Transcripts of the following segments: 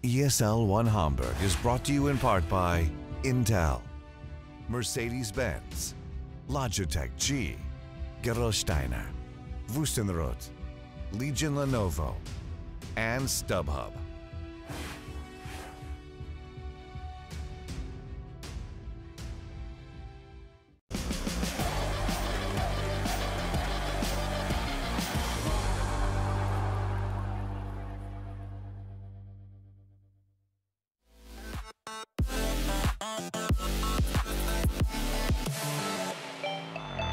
ESL One Hamburg is brought to you in part by Intel, Mercedes-Benz, Logitech G, Gerolsteiner, Wüstenrot, Legion Lenovo, and StubHub.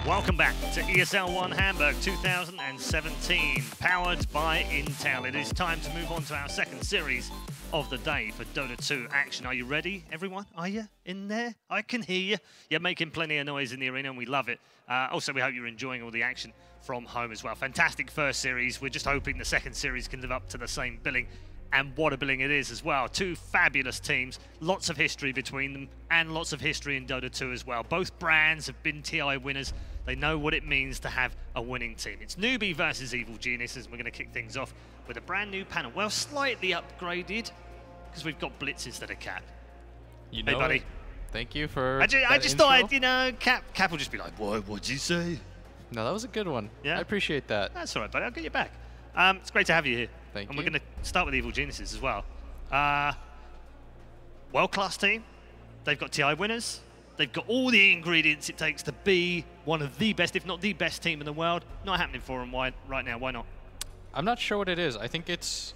Welcome back to ESL One Hamburg 2017, powered by Intel. It is time to move on to our second series of the day for Dota 2 action. Are you ready, everyone? Are you in there? I can hear you. You're making plenty of noise in the arena, and we love it. Also, we hope you're enjoying all the action from home as well. Fantastic first series. We're just hoping the second series can live up to the same billing. And what a billing it is as well. Two fabulous teams, lots of history between them, and lots of history in Dota 2 as well. Both brands have been TI winners. They know what it means to have a winning team. It's Newbee versus Evil Geniuses. We're going to kick things off with a brand new panel. Well, slightly upgraded, because we've got Blitz instead of Cap. You know, hey, buddy. Thank you for I just thought, I'd, you know, Cap will just be like, what'd you say? No, that was a good one. Yeah? I appreciate that. That's all right, buddy. I'll get you back. It's great to have you here. Thank you. And we're going to start with Evil Geniuses as well. World-class team. They've got TI winners. They've got all the ingredients it takes to be one of the best, if not the best team in the world. Not happening for them right now. Why not? I'm not sure what it is. I think it's...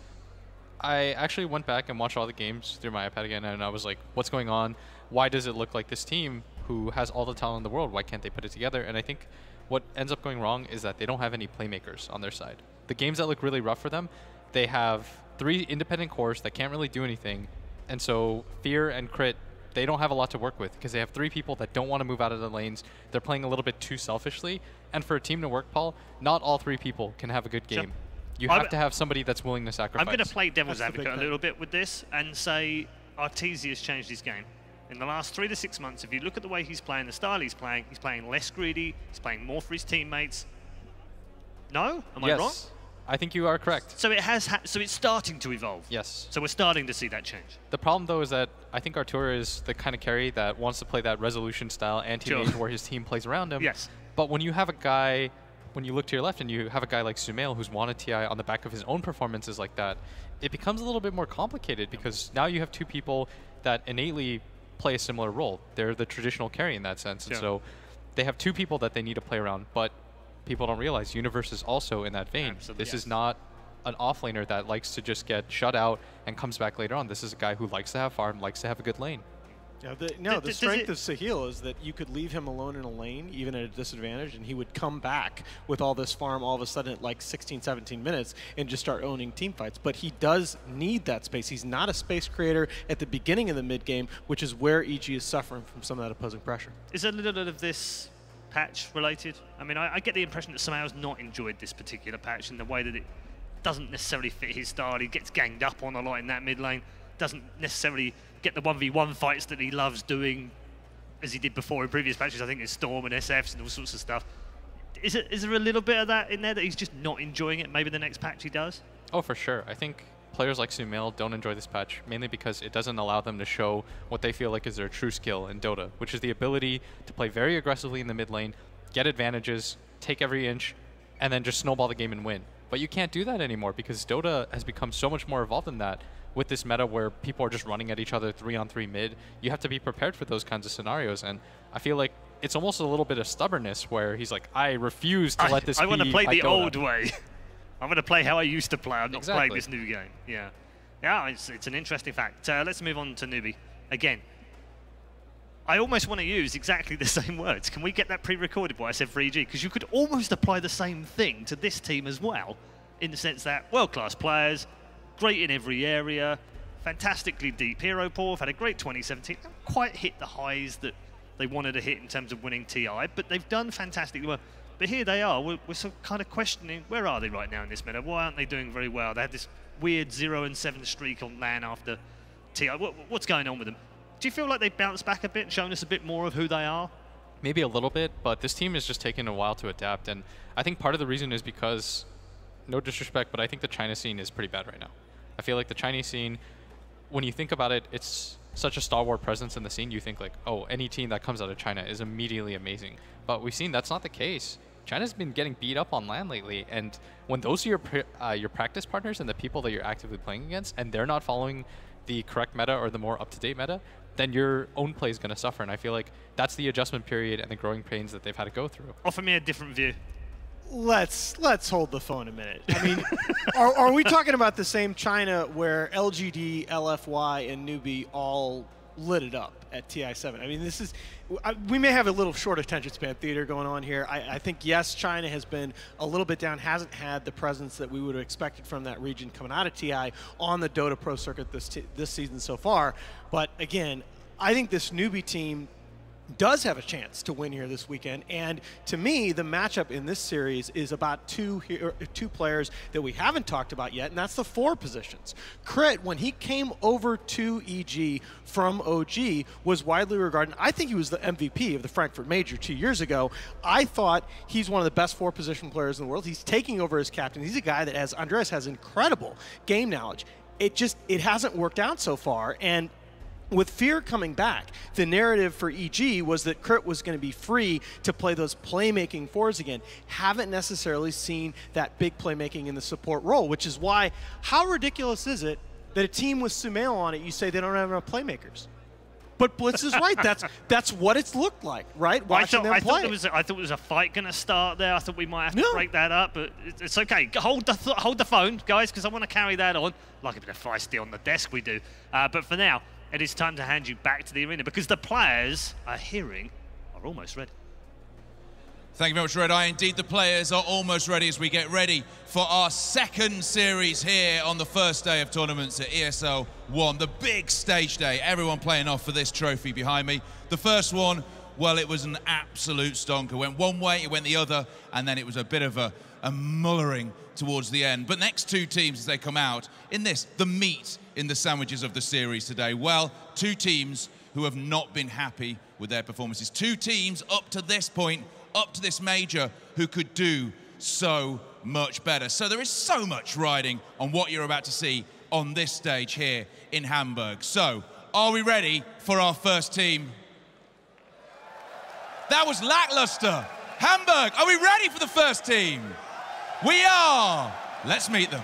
I actually went back and watched all the games through my iPad again, and I was like, what's going on? Why does it look like this team who has all the talent in the world? Why can't they put it together? And I think what ends up going wrong is that they don't have any playmakers on their side. The games that look really rough for them, they have 3 independent cores that can't really do anything, and so Fear and Crit, they don't have a lot to work with because they have 3 people that don't want to move out of the lanes. They're playing a little bit too selfishly, and for a team to work, Paul, not all 3 people can have a good game. Sure. You have to have somebody that's willing to sacrifice. I'm going to play devil's advocate a little bit with this and say Arteezy has changed his game. In the last 3 to 6 months, if you look at the way he's playing, the style he's playing less greedy, he's playing more for his teammates. No? Am I wrong? I think you are correct. So so it's starting to evolve. Yes. So we're starting to see that change. The problem though is that I think Artur is the kind of carry that wants to play that resolution style anti-mage where his team plays around him. Yes. But when you have a guy, when you look to your left and you have a guy like Sumail who's won a TI on the back of his own performances like that, it becomes a little bit more complicated because now you have 2 people that innately play a similar role. They're the traditional carry in that sense. And so they have 2 people that they need to play around, but people don't realize Universe is also in that vein. Absolutely, this is not an offlaner that likes to just get shut out and comes back later on. This is a guy who likes to have farm, likes to have a good lane. Yeah, the strength of Sahil is that you could leave him alone in a lane, even at a disadvantage, and he would come back with all this farm all of a sudden at like 16, 17 minutes and just start owning team fights. But he does need that space. He's not a space creator at the beginning of the mid game, which is where EG is suffering from some of that opposing pressure. Is a little bit of this patch related? I mean, I get the impression that Sumail's not enjoyed this particular patch in the way that it doesn't necessarily fit his style. He gets ganged up on a lot in that mid lane, doesn't necessarily get the 1v1 fights that he loves doing as he did before in previous patches. I think it's Storm and SFs and all sorts of stuff. Is there a little bit of that in there that he's just not enjoying it? Maybe the next patch he does? Oh, for sure. I think players like Sumail don't enjoy this patch, mainly because it doesn't allow them to show what they feel like is their true skill in Dota, which is the ability to play very aggressively in the mid lane, get advantages, take every inch, and then just snowball the game and win. But you can't do that anymore because Dota has become so much more evolved than that. With this meta where people are just running at each other 3-on-3 mid, you have to be prepared for those kinds of scenarios. And I feel like it's almost a little bit of stubbornnness where he's like, I refuse to let this be I want to play the Dota. old way. I'm going to play how I used to play. I'm not playing this new game. Yeah. Yeah, it's an interesting fact. Let's move on to Newbee. Again, I almost want to use exactly the same words. Can we get that pre-recorded what I said for EG? Because you could almost apply the same thing to this team as well, in the sense that world-class players, great in every area, fantastically deep hero pool, had a great 2017. Haven't quite hit the highs that they wanted to hit in terms of winning TI, but they've done fantastically well. But here they are. We're sort of kind of questioning, where are they right now in this meta? Why aren't they doing very well? They had this weird 0-7 streak on LAN after TI. What's going on with them? Do you feel like they've bounced back a bit and shown us a bit more of who they are? Maybe a little bit, but this team is just taking a while to adapt. And I think part of the reason is because, no disrespect, but I think the China scene is pretty bad right now. I feel like the Chinese scene when you think about it, it's such a stalwart presence in the scene. You think like, oh, any team that comes out of China is immediately amazing. But we've seen that's not the case. China's been getting beat up on LAN lately, and when those are your practice partners and the people that you're actively playing against, and they're not following the correct meta or the more up-to-date meta, then your own play is going to suffer. And I feel like that's the adjustment period and the growing pains that they've had to go through. Offer me a different view. Let's hold the phone a minute. I mean, are we talking about the same China where LGD, LFY, and Newbee all lit it up at TI7? I mean, this is, we may have a little short attention span theater going on here. I think, yes, China has been a little bit down, hasn't had the presence that we would have expected from that region coming out of TI on the Dota Pro circuit this season so far. But again, I think this Newbee team does have a chance to win here this weekend, and to me the matchup in this series is about two players that we haven't talked about yet, and that's the 4 positions. Crit, when he came over to EG from OG, was widely regarded. I think he was the MVP of the Frankfurt Major 2 years ago. I thought he's one of the best 4 position players in the world. He's taking over as captain. He's a guy that, as Andreas, has incredible game knowledge. It hasn't worked out so far, and with Fear coming back, the narrative for EG was that Crit was going to be free to play those playmaking 4s again. Haven't necessarily seen that big playmaking in the support role, which is why, how ridiculous is it that a team with Sumail on it, you say they don't have enough playmakers? But Blitz is right. That's what it's looked like, right? Watching them play. I thought it was a fight going to start there. I thought we might have to break that up, but it's okay. Hold the phone, guys, because I want to carry that on. Like a bit of feisty on the desk we do. But for now, it is time to hand you back to the arena because the players are almost ready. Thank you very much, Red Eye. Indeed, the players are almost ready as we get ready for our second series here on the first day of tournaments at ESL One, the big stage day. Everyone playing off for this trophy behind me. The first one, well, it was an absolute stonker. Went one way, it went the other, and then it was a bit of a mullering towards the end. But next 2 teams as they come out in this, the meat in the sandwiches of the series today, well, 2 teams who have not been happy with their performances. 2 teams up to this point, up to this major, who could do so much better. So there is so much riding on what you're about to see on this stage here in Hamburg. So, are we ready for our first team? That was lackluster. Hamburg, are we ready for the first team? We are. Let's meet them.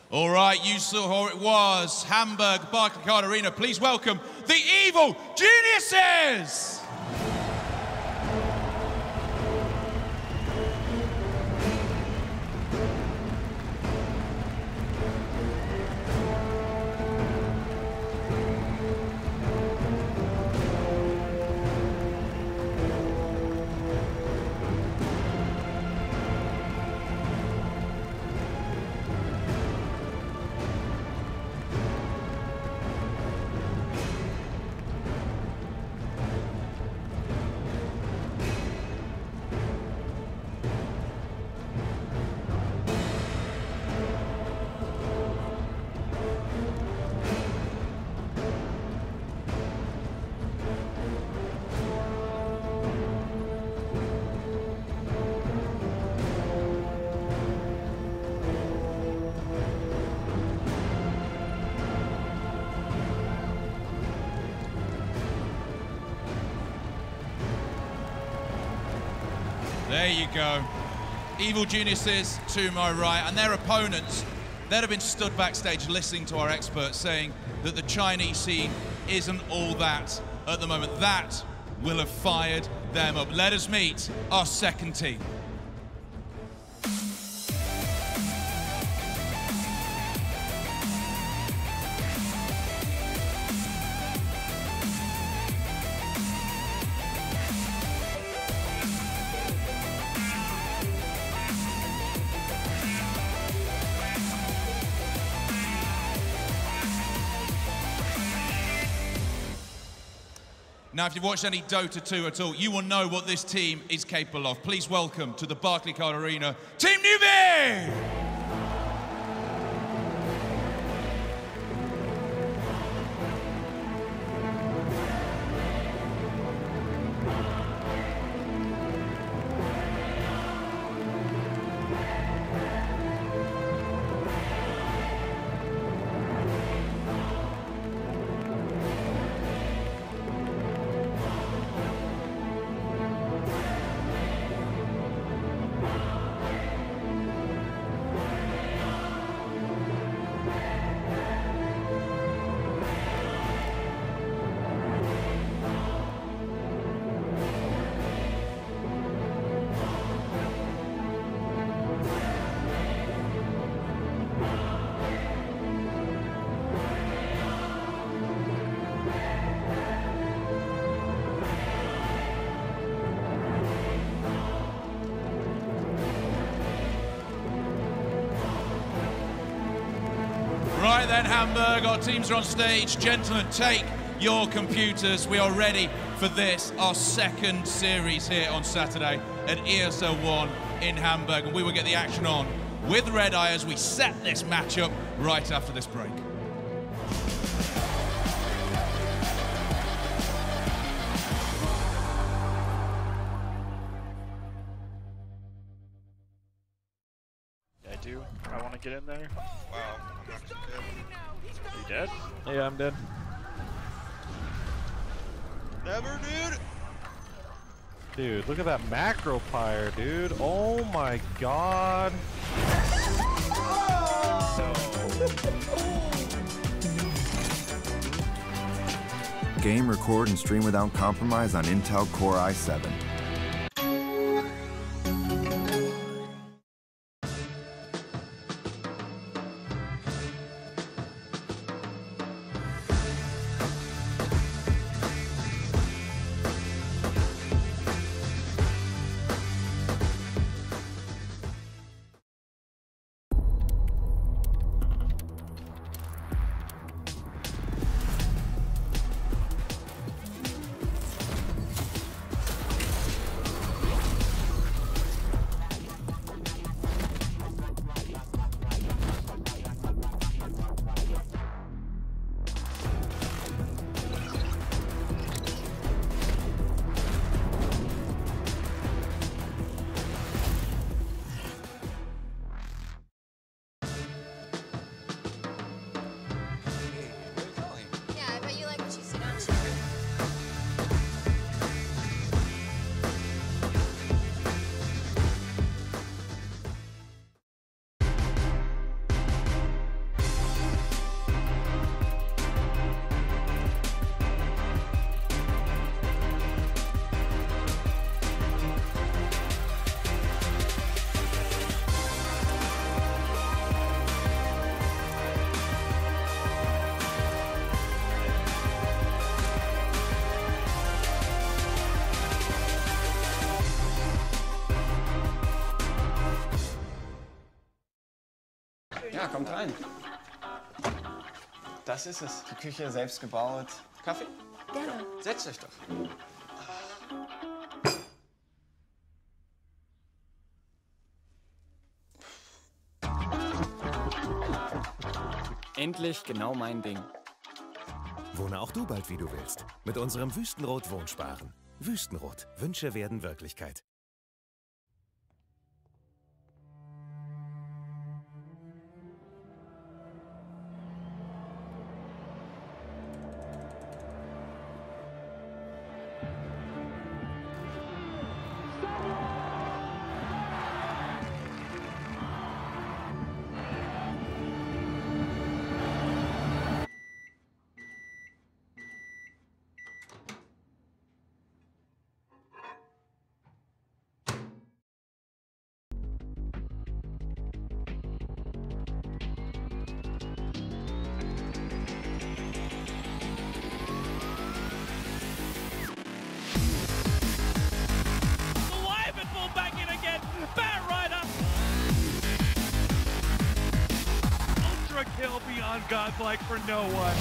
All right, you saw how it was. Hamburg, Barclaycard Arena. Please welcome the Evil Geniuses! There you go. Evil Geniuses to my right, and their opponents, they'd have been stood backstage listening to our experts saying that the Chinese scene isn't all that at the moment. That will have fired them up. Let us meet our second team. Now, if you've watched any Dota 2 at all, you will know what this team is capable of. Please welcome to the Barclaycard Arena, Team Newbee! Right then, Hamburg, our teams are on stage. Gentlemen, take your computers. We are ready for this, our second series here on Saturday at ESL One in Hamburg. And we will get the action on with Red Eye as we set this matchup right after this break. I do. I want to get in there. Wow, I'm not dead. Are you dead? Yeah, I'm dead. Never, dude! Dude, look at that macro pyre, dude. Oh my god. Game, record, and stream without compromise on Intel Core i7. Ja, kommt rein. Das ist es. Die Küche selbst gebaut. Kaffee? Gerne. Setzt euch doch. Endlich genau mein Ding. Wohne auch du bald, wie du willst. Mit unserem Wüstenrot Wohnsparen. Wüstenrot. Wünsche werden Wirklichkeit. Kill beyond godlike for no one.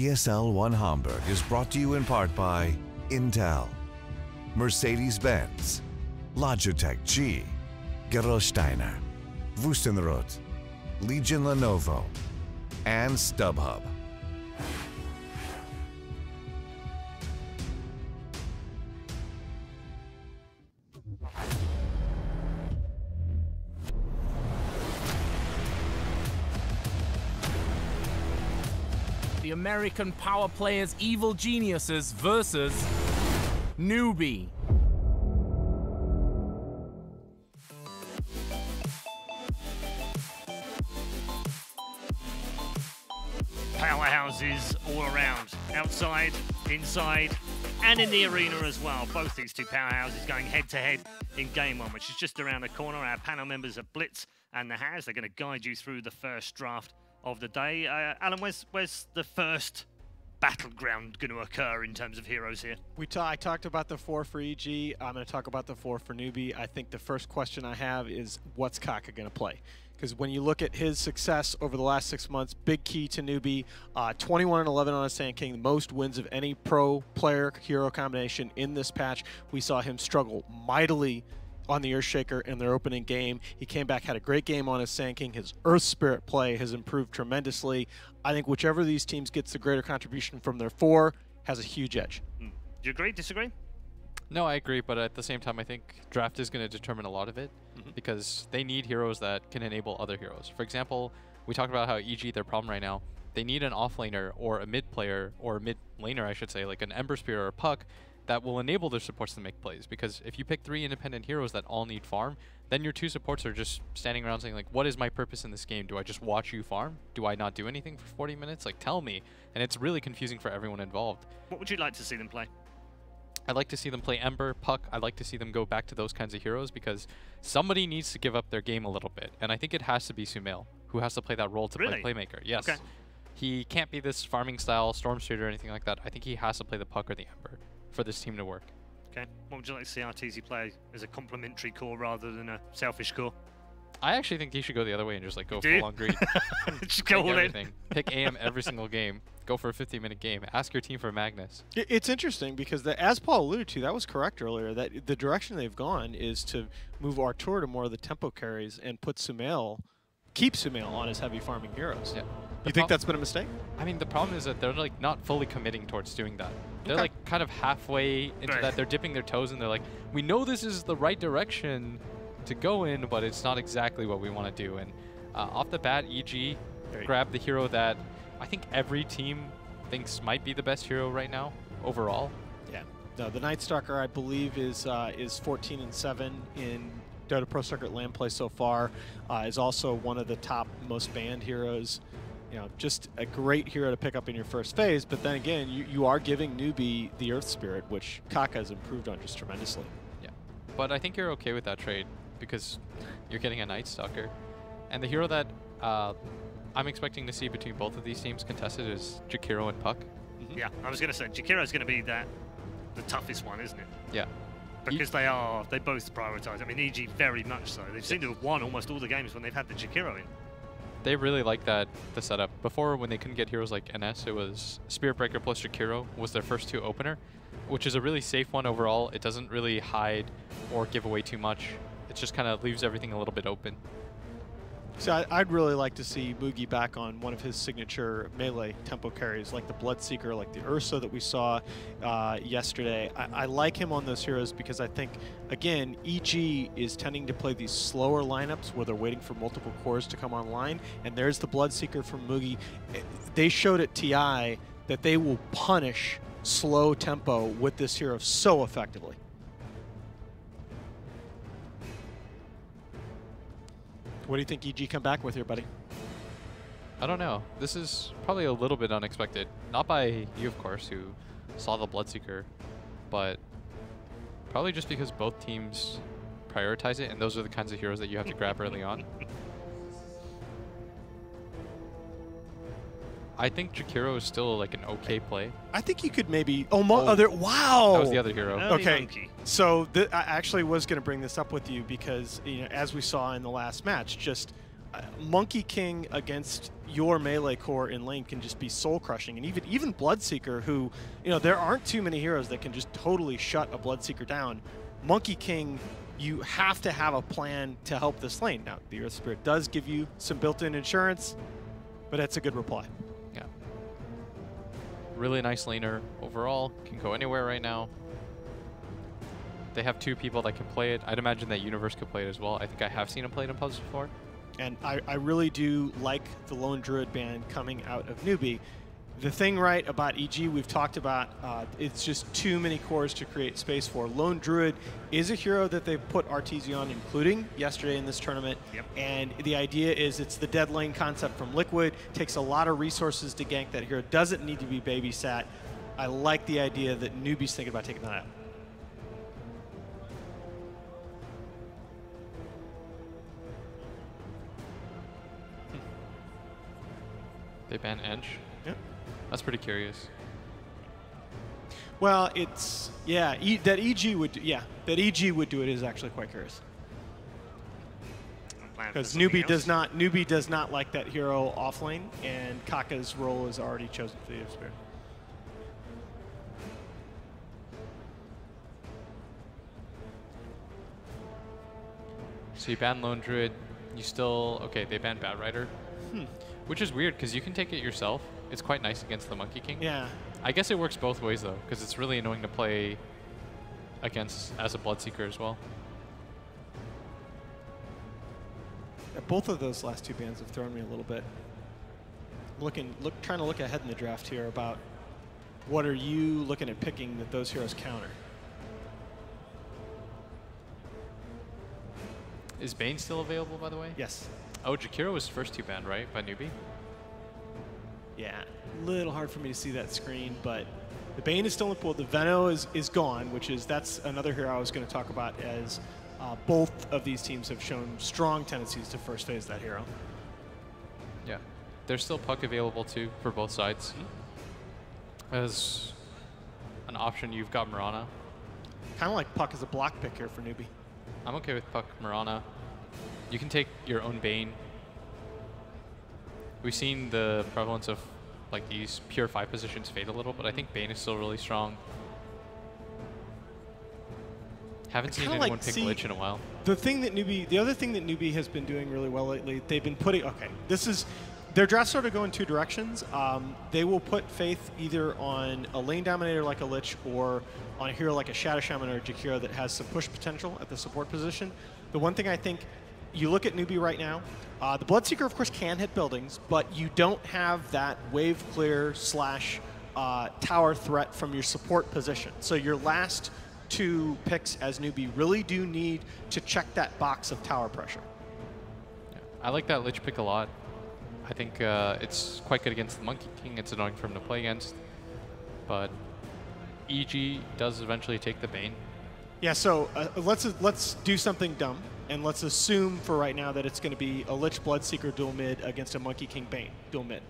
ESL One Hamburg is brought to you in part by Intel, Mercedes-Benz, Logitech G, Gerolsteiner, Wüstenrot, Legion Lenovo, and StubHub. The American power players Evil Geniuses versus Newbee. Powerhouses all around, outside, inside, and in the arena as well. Both these two powerhouses going head-to-head in Game 1, which is just around the corner. Our panel members are Blitz and the Haz. They're going to guide you through the first draft of the day. Alan, where's the first battleground going to occur in terms of heroes here? I talked about the 4 for EG. I'm going to talk about the 4 for Newbee. I think the first question I have is, what's Kaka going to play? Because when you look at his success over the last 6 months, big key to Newbee, 21-11 on a Sand King, the most wins of any pro player hero combination in this patch. We saw him struggle mightily on the Earthshaker in their opening game. He came back, had a great game on his Sand King. His Earth Spirit play has improved tremendously. I think whichever of these teams gets the greater contribution from their 4 has a huge edge. Do you agree, disagree? No, I agree, but at the same time, I think draft is going to determine a lot of it because they need heroes that can enable other heroes. For example, we talked about how EG, their problem right now, they need an offlaner or a mid player, or a mid laner, I should say, like an Ember Spear or a Puck, that will enable their supports to make plays. Because if you pick 3 independent heroes that all need farm, then your 2 supports are just standing around saying, like, what is my purpose in this game? Do I just watch you farm? Do I not do anything for 40 minutes? Like, tell me. And it's really confusing for everyone involved. What would you like to see them play? I'd like to see them play Ember, Puck. I'd like to see them go back to those kinds of heroes because somebody needs to give up their game a little bit. And I think it has to be Sumail, who has to play that role to play Playmaker. Yes. Okay. He can't be this farming style Storm Street or anything like that. I think he has to play the Puck or the Ember for this team to work. Okay. What would you like to see RTZ play as a complementary core rather than a selfish core? I actually think he should go the other way and just like go full on greed. Just go all in. Pick AM every single game. Go for a 50-minute game. Ask your team for Magnus. It's interesting because, as Paul alluded to, that was correct earlier, that the direction they've gone is to move Artur to more of the tempo carries and put Sumail, keep Sumail on his heavy farming heroes. Yeah. You think that's been a mistake? I mean, the problem is that they're like not fully committing towards doing that. They're like kind of halfway into that. They're dipping their toes and they're like, we know this is the right direction to go in, but it's not exactly what we want to do. And off the bat, EG grabbed the hero that I think every team thinks might be the best hero right now overall. Yeah. No, the Night Stalker, I believe, is 14-7 in Dota Pro Circuit LAN play so far. Is also one of the top most banned heroes. You know, just a great hero to pick up in your first phase. But then again, you are giving Newbee the Earth Spirit, which Kaka has improved on just tremendously. Yeah. But I think you're okay with that trade because you're getting a Night Stalker. And the hero that I'm expecting to see between both of these teams contested is Jakiro and Puck. Yeah, I was going to say, Jakiro's going to be the toughest one, isn't it? Yeah. Because they both prioritize. I mean, EG very much so. They've seemed to have won almost all the games when they've had the Jakiro in. They really like the setup. Before, when they couldn't get heroes like NS, it was Spirit Breaker plus Jakiro was their first 2 opener, which is a really safe one overall. It doesn't really hide or give away too much. It just kind of leaves everything a little bit open. So I'd really like to see Mugi back on one of his signature melee tempo carries, like the Bloodseeker, like the Ursa that we saw yesterday. I like him on those heroes because I think, again, EG is tending to play these slower lineups where they're waiting for multiple cores to come online, and there's the Bloodseeker from Mugi. They showed at TI that they will punish slow tempo with this hero so effectively. What do you think EG come back with here, buddy? I don't know. This is probably a little bit unexpected. Not by you, of course, who saw the Bloodseeker, but probably just because both teams prioritize it, and those are the kinds of heroes that you have to grab early on. I think Jakiro is still like an okay play. I think you could maybe. Wow! That was the other hero. Okay, so I actually was going to bring this up with you because, you know, as we saw in the last match, just Monkey King against your melee core in lane can just be soul crushing, and even Bloodseeker, who, you know, there aren't too many heroes that can just totally shut a Bloodseeker down. Monkey King, you have to have a plan to help this lane. Now, the Earth Spirit does give you some built-in insurance, but that's a good reply. Yeah. Really nice laner overall. Can go anywhere right now. They have 2 people that can play it. I'd imagine that Universe could play it as well. I think I have seen him play it in pubs before. And I really do like the Lone Druid ban coming out of Newbee. The thing right about EG we've talked about, it's just too many cores to create space for. Lone Druid is a hero that they've put RTZ on, including yesterday in this tournament. Yep. And the idea is it's the dead lane concept from Liquid. Takes a lot of resources to gank that hero. Doesn't need to be babysat. I like the idea that Newbee's thinking about taking that out. They ban Edge. Yep. That's pretty curious. Well, it's, yeah, that EG would do it is actually quite curious. Because Newbee does not like that hero off lane, and Kaka's role is already chosen for the Earth Spirit. So you ban Lone Druid, you still, okay, they banned Bat Rider. Which is weird, because you can take it yourself. It's quite nice against the Monkey King. Yeah. I guess it works both ways, though, because it's really annoying to play against as a Bloodseeker as well. Yeah, both of those last 2 bans have thrown me a little bit. Trying to look ahead in the draft here about what are you looking at picking that those heroes counter. Is Bane still available, by the way? Yes. Oh, Jakiro was first 2 banned, right, by Newbee? Yeah, a little hard for me to see that screen, but the Bane is still in the pool. The Veno is gone, that's another hero I was going to talk about, as both of these teams have shown strong tendencies to first phase that hero. Yeah. There's still Puck available, too, for both sides. As an option, you've got Mirana. Kind of like Puck as a block pick here for Newbee. I'm okay with Puck, Mirana. You can take your own Bane. We've seen the prevalence of like these pure 5 positions fade a little, but I think Bane is still really strong. Haven't seen anyone pick Lich in a while. The other thing that Newbee has been doing really well lately, they've been putting, their draft sort of go in 2 directions. They will put faith either on a lane dominator like a Lich or on a hero like a Shadow Shaman or a Jakiro that has some push potential at the support position. The one thing I think, you look at Newbee right now, the Bloodseeker, of course, can hit buildings, but you don't have that wave clear / tower threat from your support position. So your last 2 picks as Newbee really do need to check that box of tower pressure. Yeah. I like that Lich pick a lot. I think it's quite good against the Monkey King. It's annoying for him to play against. But EG does eventually take the Bane. Yeah, so let's do something dumb. And let's assume for right now that it's going to be a Lich Bloodseeker dual mid against a Monkey King Bane dual mid.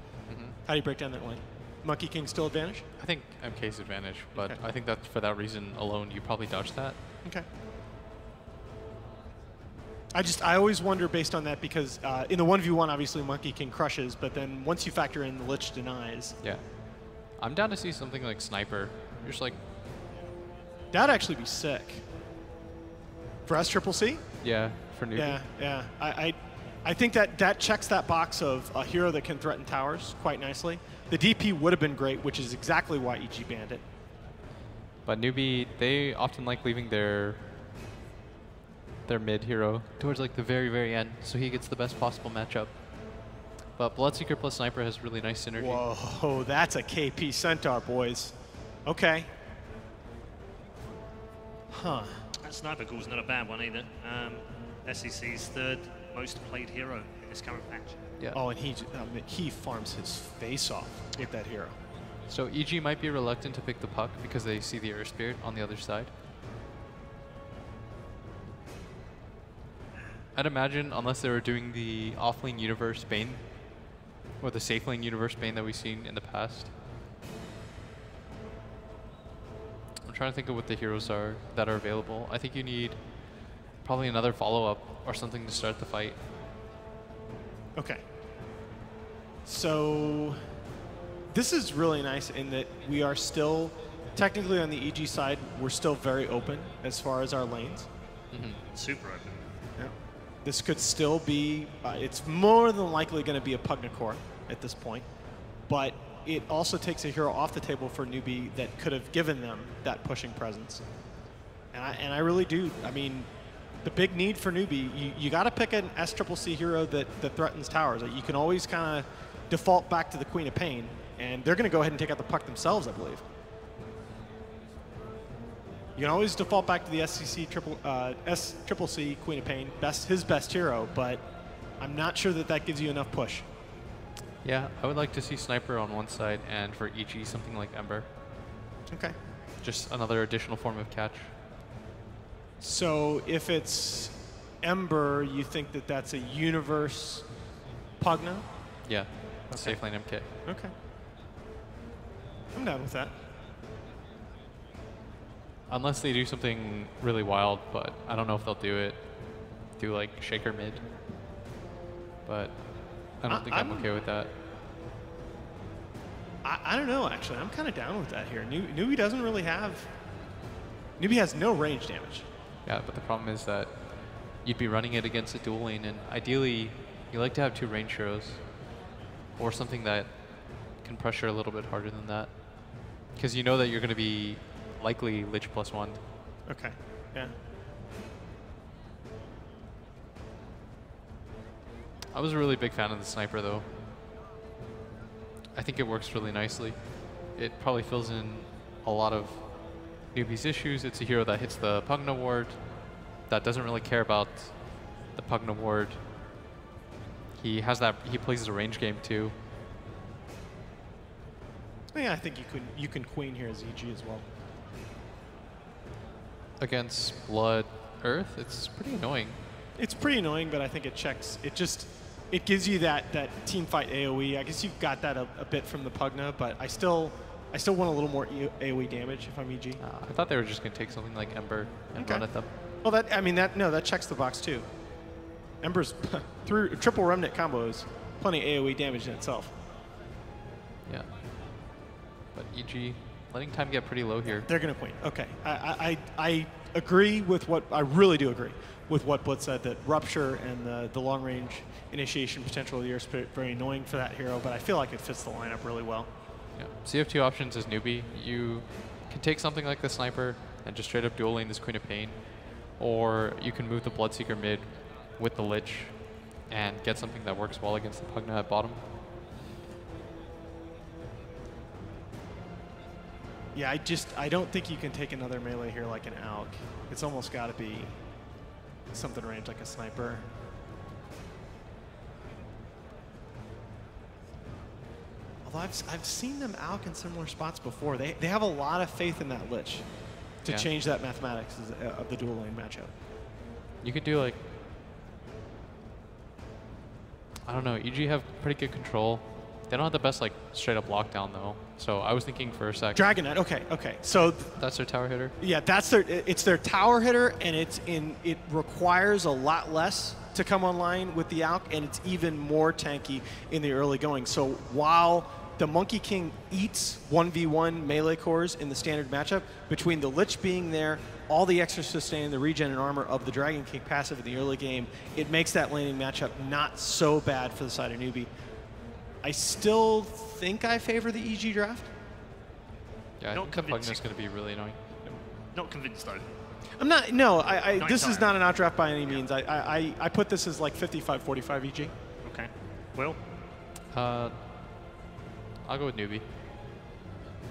How do you break down that line? Monkey King still advantage? I think MK's advantage, but I think that for that reason alone, you probably dodge that. Okay. I always wonder based on that because in the 1v1, obviously Monkey King crushes, but then once you factor in the Lich denies. Yeah. I'm down to see something like Sniper. You're just like... That'd actually be sick. For SCCC? Yeah, for Newbee. Yeah. I think that checks that box of a hero that can threaten towers quite nicely. The DP would have been great, which is exactly why EG banned it. But Newbee, they often like leaving their mid hero towards like the very, very end, so he gets the best possible matchup. But Bloodseeker plus Sniper has really nice synergy. Whoa, that's a KP Centaur, boys. Okay. Huh. That Sniper Ghoul's not a bad one either. SEC's 3rd most played hero in this current patch. Yeah. Oh, and he farms his face off with that hero. So EG might be reluctant to pick the Puck because they see the Earth Spirit on the other side. I'd imagine, unless they were doing the off-lane universe Bane, or the safe lane universe Bane that we've seen in the past. I'm trying to think of what the heroes are that are available. I think you need probably another follow-up or something to start the fight. Okay. So this is really nice in that we are still, technically on the EG side, we're still very open as far as our lanes. Super open. Yeah. This could still be, it's more than likely going to be a Pugna core at this point, but it also takes a hero off the table for Newbee that could have given them that pushing presence. And I really do. I mean, the big need for Newbee, you got to pick an SCCC hero that threatens towers. Like, you can always kind of default back to the Queen of Pain, and they're going to go ahead and take out the puck themselves, I believe. You can always default back to the SCCC Queen of Pain, his best hero, but I'm not sure that gives you enough push. Yeah, I would like to see Sniper on one side, and for EG, something like Ember. Okay. Just another additional form of catch. So if it's Ember, you think that that's a universe Pugna? Yeah, okay. Safe lane MK. Okay. I'm down with that. Unless they do something really wild, but I don't know if they'll do it. Do like Shaker mid. But I don't think I'm okay with that. I don't know, actually. I'm kind of down with that here. Newbee doesn't really have... Newbee has no range damage. Yeah, but the problem is that you'd be running it against a dual lane, and ideally, you like to have 2 range heroes, or something that can pressure a little bit harder than that, because you know that you're going to be likely Lich +1. Okay, yeah. I was a really big fan of the Sniper, though. I think it works really nicely. It probably fills in a lot of Newbee's issues. It's a hero that hits the Pugna ward, that doesn't really care about the Pugna ward. He plays a range game too. Yeah, I think you can queen here as EG as well. Against Blood Earth, it's pretty annoying. It's pretty annoying, but I think it checks. It gives you that team fight AoE. I guess you've got that a bit from the Pugna, but I still want a little more AoE damage if I'm EG. I thought they were just going to take something like Ember and run at them. Well, that checks the box too. Ember's through triple remnant combo is plenty AoE damage in itself. Yeah. But EG, letting time get pretty low here. They're going to queen. Okay. I agree with I really do agree with what Blitz said, that Rupture and the long range initiation potential of the Air Spirit very annoying for that hero, but I feel like it fits the lineup really well. Yeah. So you have 2 options as Newbee. You can take something like the Sniper and just straight up dual lane this Queen of Pain, or you can move the Bloodseeker mid with the Lich and get something that works well against the Pugna at bottom. Yeah, I don't think you can take another melee here like an Alk. It's almost got to be something range like a Sniper. Although I've seen them Alk in similar spots before. They have a lot of faith in that Lich to change that mathematics of the dual lane matchup. You could do like, I don't know, EG have pretty good control. They don't have the best like straight up lockdown though. So I was thinking for a sec. Dragonet, okay. So that's their tower hitter? Yeah, it's their tower hitter, and it requires a lot less to come online with the Alk, and it's even more tanky in the early going. So while the Monkey King eats 1v1 melee cores in the standard matchup, between the Lich being there, all the extra sustain, the regen and armor of the Dragon King passive in the early game, it makes that laning matchup not so bad for the side of Newbee. I still think I favor the EG draft. Yeah, I think the Pugna's going to be really annoying. Not convinced though. I'm not. No, this is not an outdraft by any means. I put this as like 55-45 EG. Okay. Will? I'll go with Newbee.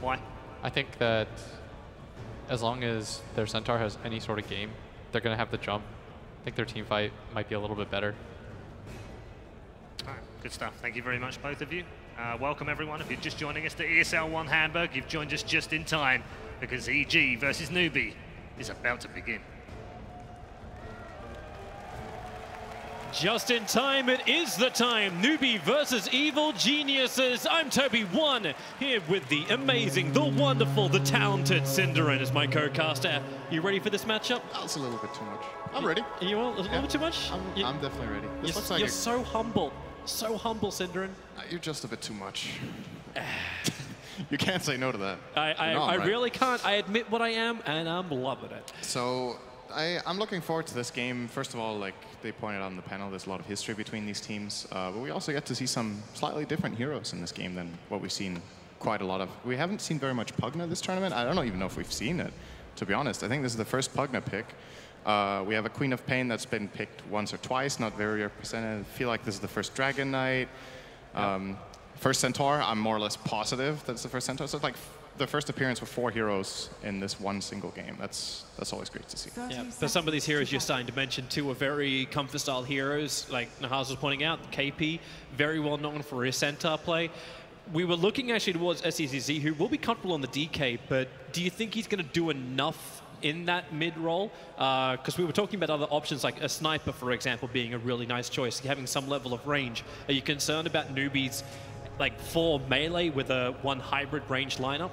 Why? I think that as long as their Centaur has any sort of game, they're going to have the jump. I think their team fight might be a little bit better. All right, good stuff. Thank you very much, both of you. Welcome, everyone. If you're just joining us to ESL One Hamburg, you've joined us just in time because EG versus Newbee is about to begin. Just in time, it is the time. Newbee versus Evil Geniuses. I'm Toby1, here with the amazing, the wonderful, the talented Cinderin as my co-caster. You ready for this matchup? That's a little bit too much. I'm ready. Are you all a little bit too much? I'm definitely ready. You're so humble. So humble, Cinderin. You're just a bit too much. You can't say no to that. I really can't. I admit what I am, and I'm loving it. So I'm looking forward to this game. First of all, like they pointed out on the panel, there's a lot of history between these teams. But we also get to see some slightly different heroes in this game than what we've seen quite a lot of. We haven't seen very much Pugna this tournament. I don't even know if we've seen it, to be honest. I think this is the first Pugna pick. We have a Queen of Pain that's been picked once or twice, not very represented. I feel like this is the first Dragon Knight. First Centaur, I'm more or less positive that's the first Centaur. So it's like the first appearance with 4 heroes in this one single game. That's always great to see. Yeah, for some of these heroes you're starting to mention too are very comfort style heroes, like Nahaz was pointing out. KP, very well known for his Centaur play. We were looking actually towards SCCC, who will be comfortable on the DK, but do you think he's going to do enough in that mid role? Because we were talking about other options like a sniper, for example, being a really nice choice, having some level of range. Are you concerned about Newbee's like 4 melee with a 1 hybrid range lineup?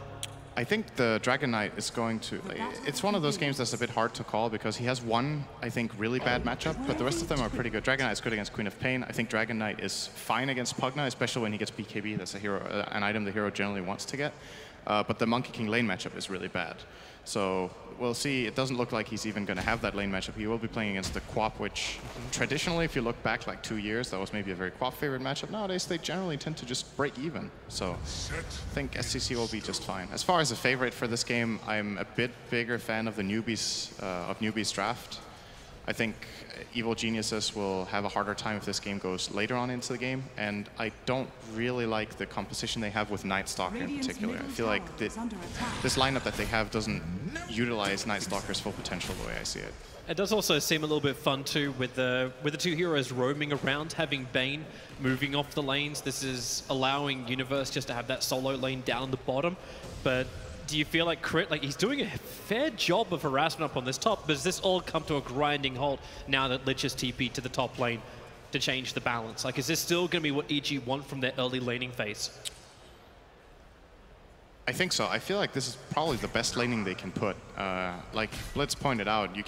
I think the Dragon Knight is going to... it's one of those games that's a bit hard to call because he has one, I think, really bad matchup, but the rest of them are pretty good. Dragon Knight is good against Queen of Pain. I think Dragon Knight is fine against Pugna, especially when he gets BKB. That's a hero, an item the hero generally wants to get. But the Monkey King lane matchup is really bad. So we'll see. It doesn't look like he's even going to have that lane matchup. He will be playing against the Quap, which traditionally, if you look back like 2 years, that was maybe a very Quap favorite matchup. Nowadays, they generally tend to just break even. So I think SCC will be just fine. As far as a favorite for this game, I'm a bit bigger fan of the Newbee's draft. I think Evil Geniuses will have a harder time if this game goes later on into the game, and I don't really like the composition they have with Night Stalker in particular. I feel like this lineup that they have doesn't utilize Night Stalker's full potential the way I see it. It does also seem a little bit fun too with the 2 heroes roaming around, having Bane moving off the lanes. This is allowing Universe just to have that solo lane down the bottom, but do you feel like Crit, like he's doing a fair job of harassment up on this top, but does this all come to a grinding halt now that Lich has TP to the top lane to change the balance? Like, is this still going to be what EG want from their early laning phase? I think so. I feel like this is probably the best laning they can put. Like Blitz pointed out, you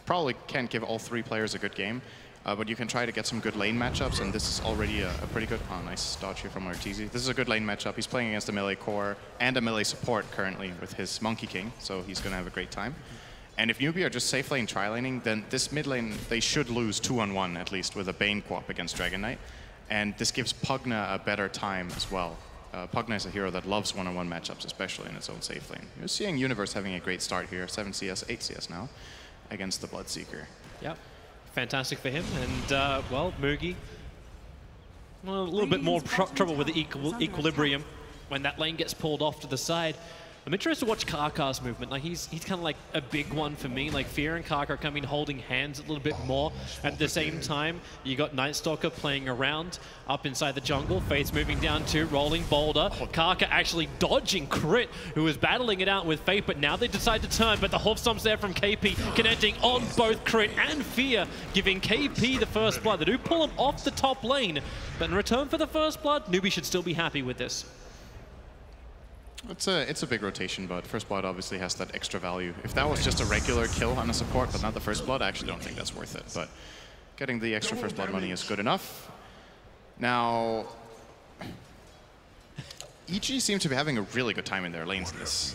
probably can't give all 3 players a good game, but you can try to get some good lane matchups, and this is already a pretty good... Oh, nice dodge here from Arteezy. This is a good lane matchup. He's playing against a melee core and a melee support currently with his Monkey King, so he's going to have a great time. And if Newbee are just safe lane tri-laning, then this mid lane, they should lose 2-on-1 at least with a Bane Quap against Dragon Knight, and this gives Pugna a better time as well. Pugna is a hero that loves 1-on-1 matchups, especially in its own safe lane. You're seeing Universe having a great start here, 7 CS, 8 CS now, against the Bloodseeker. Yep. Fantastic for him, and well, Mugi, well, a little bit more trouble with the equilibrium when that lane gets pulled off to the side. I'm interested to watch Karkar's movement. Like he's kind of like a big one for me. Like Fear and Karkar coming holding hands a little bit more. At the same time, you got Night Stalker playing around up inside the jungle. Fate's moving down to rolling boulder. Karkar actually dodging Crit, who was battling it out with Fate, but now they decide to turn. But the Hoof Stomp's there from KP, connecting on both Crit and Fear, giving KP the first blood. They do pull him off the top lane, but in return for the first blood, Newbee should still be happy with this. It's a big rotation, but First Blood obviously has that extra value. If that was just a regular kill on a support, but not the First Blood, I actually don't think that's worth it. But getting the extra First Blood money is good enough. Now, EG seem to be having a really good time in their lanes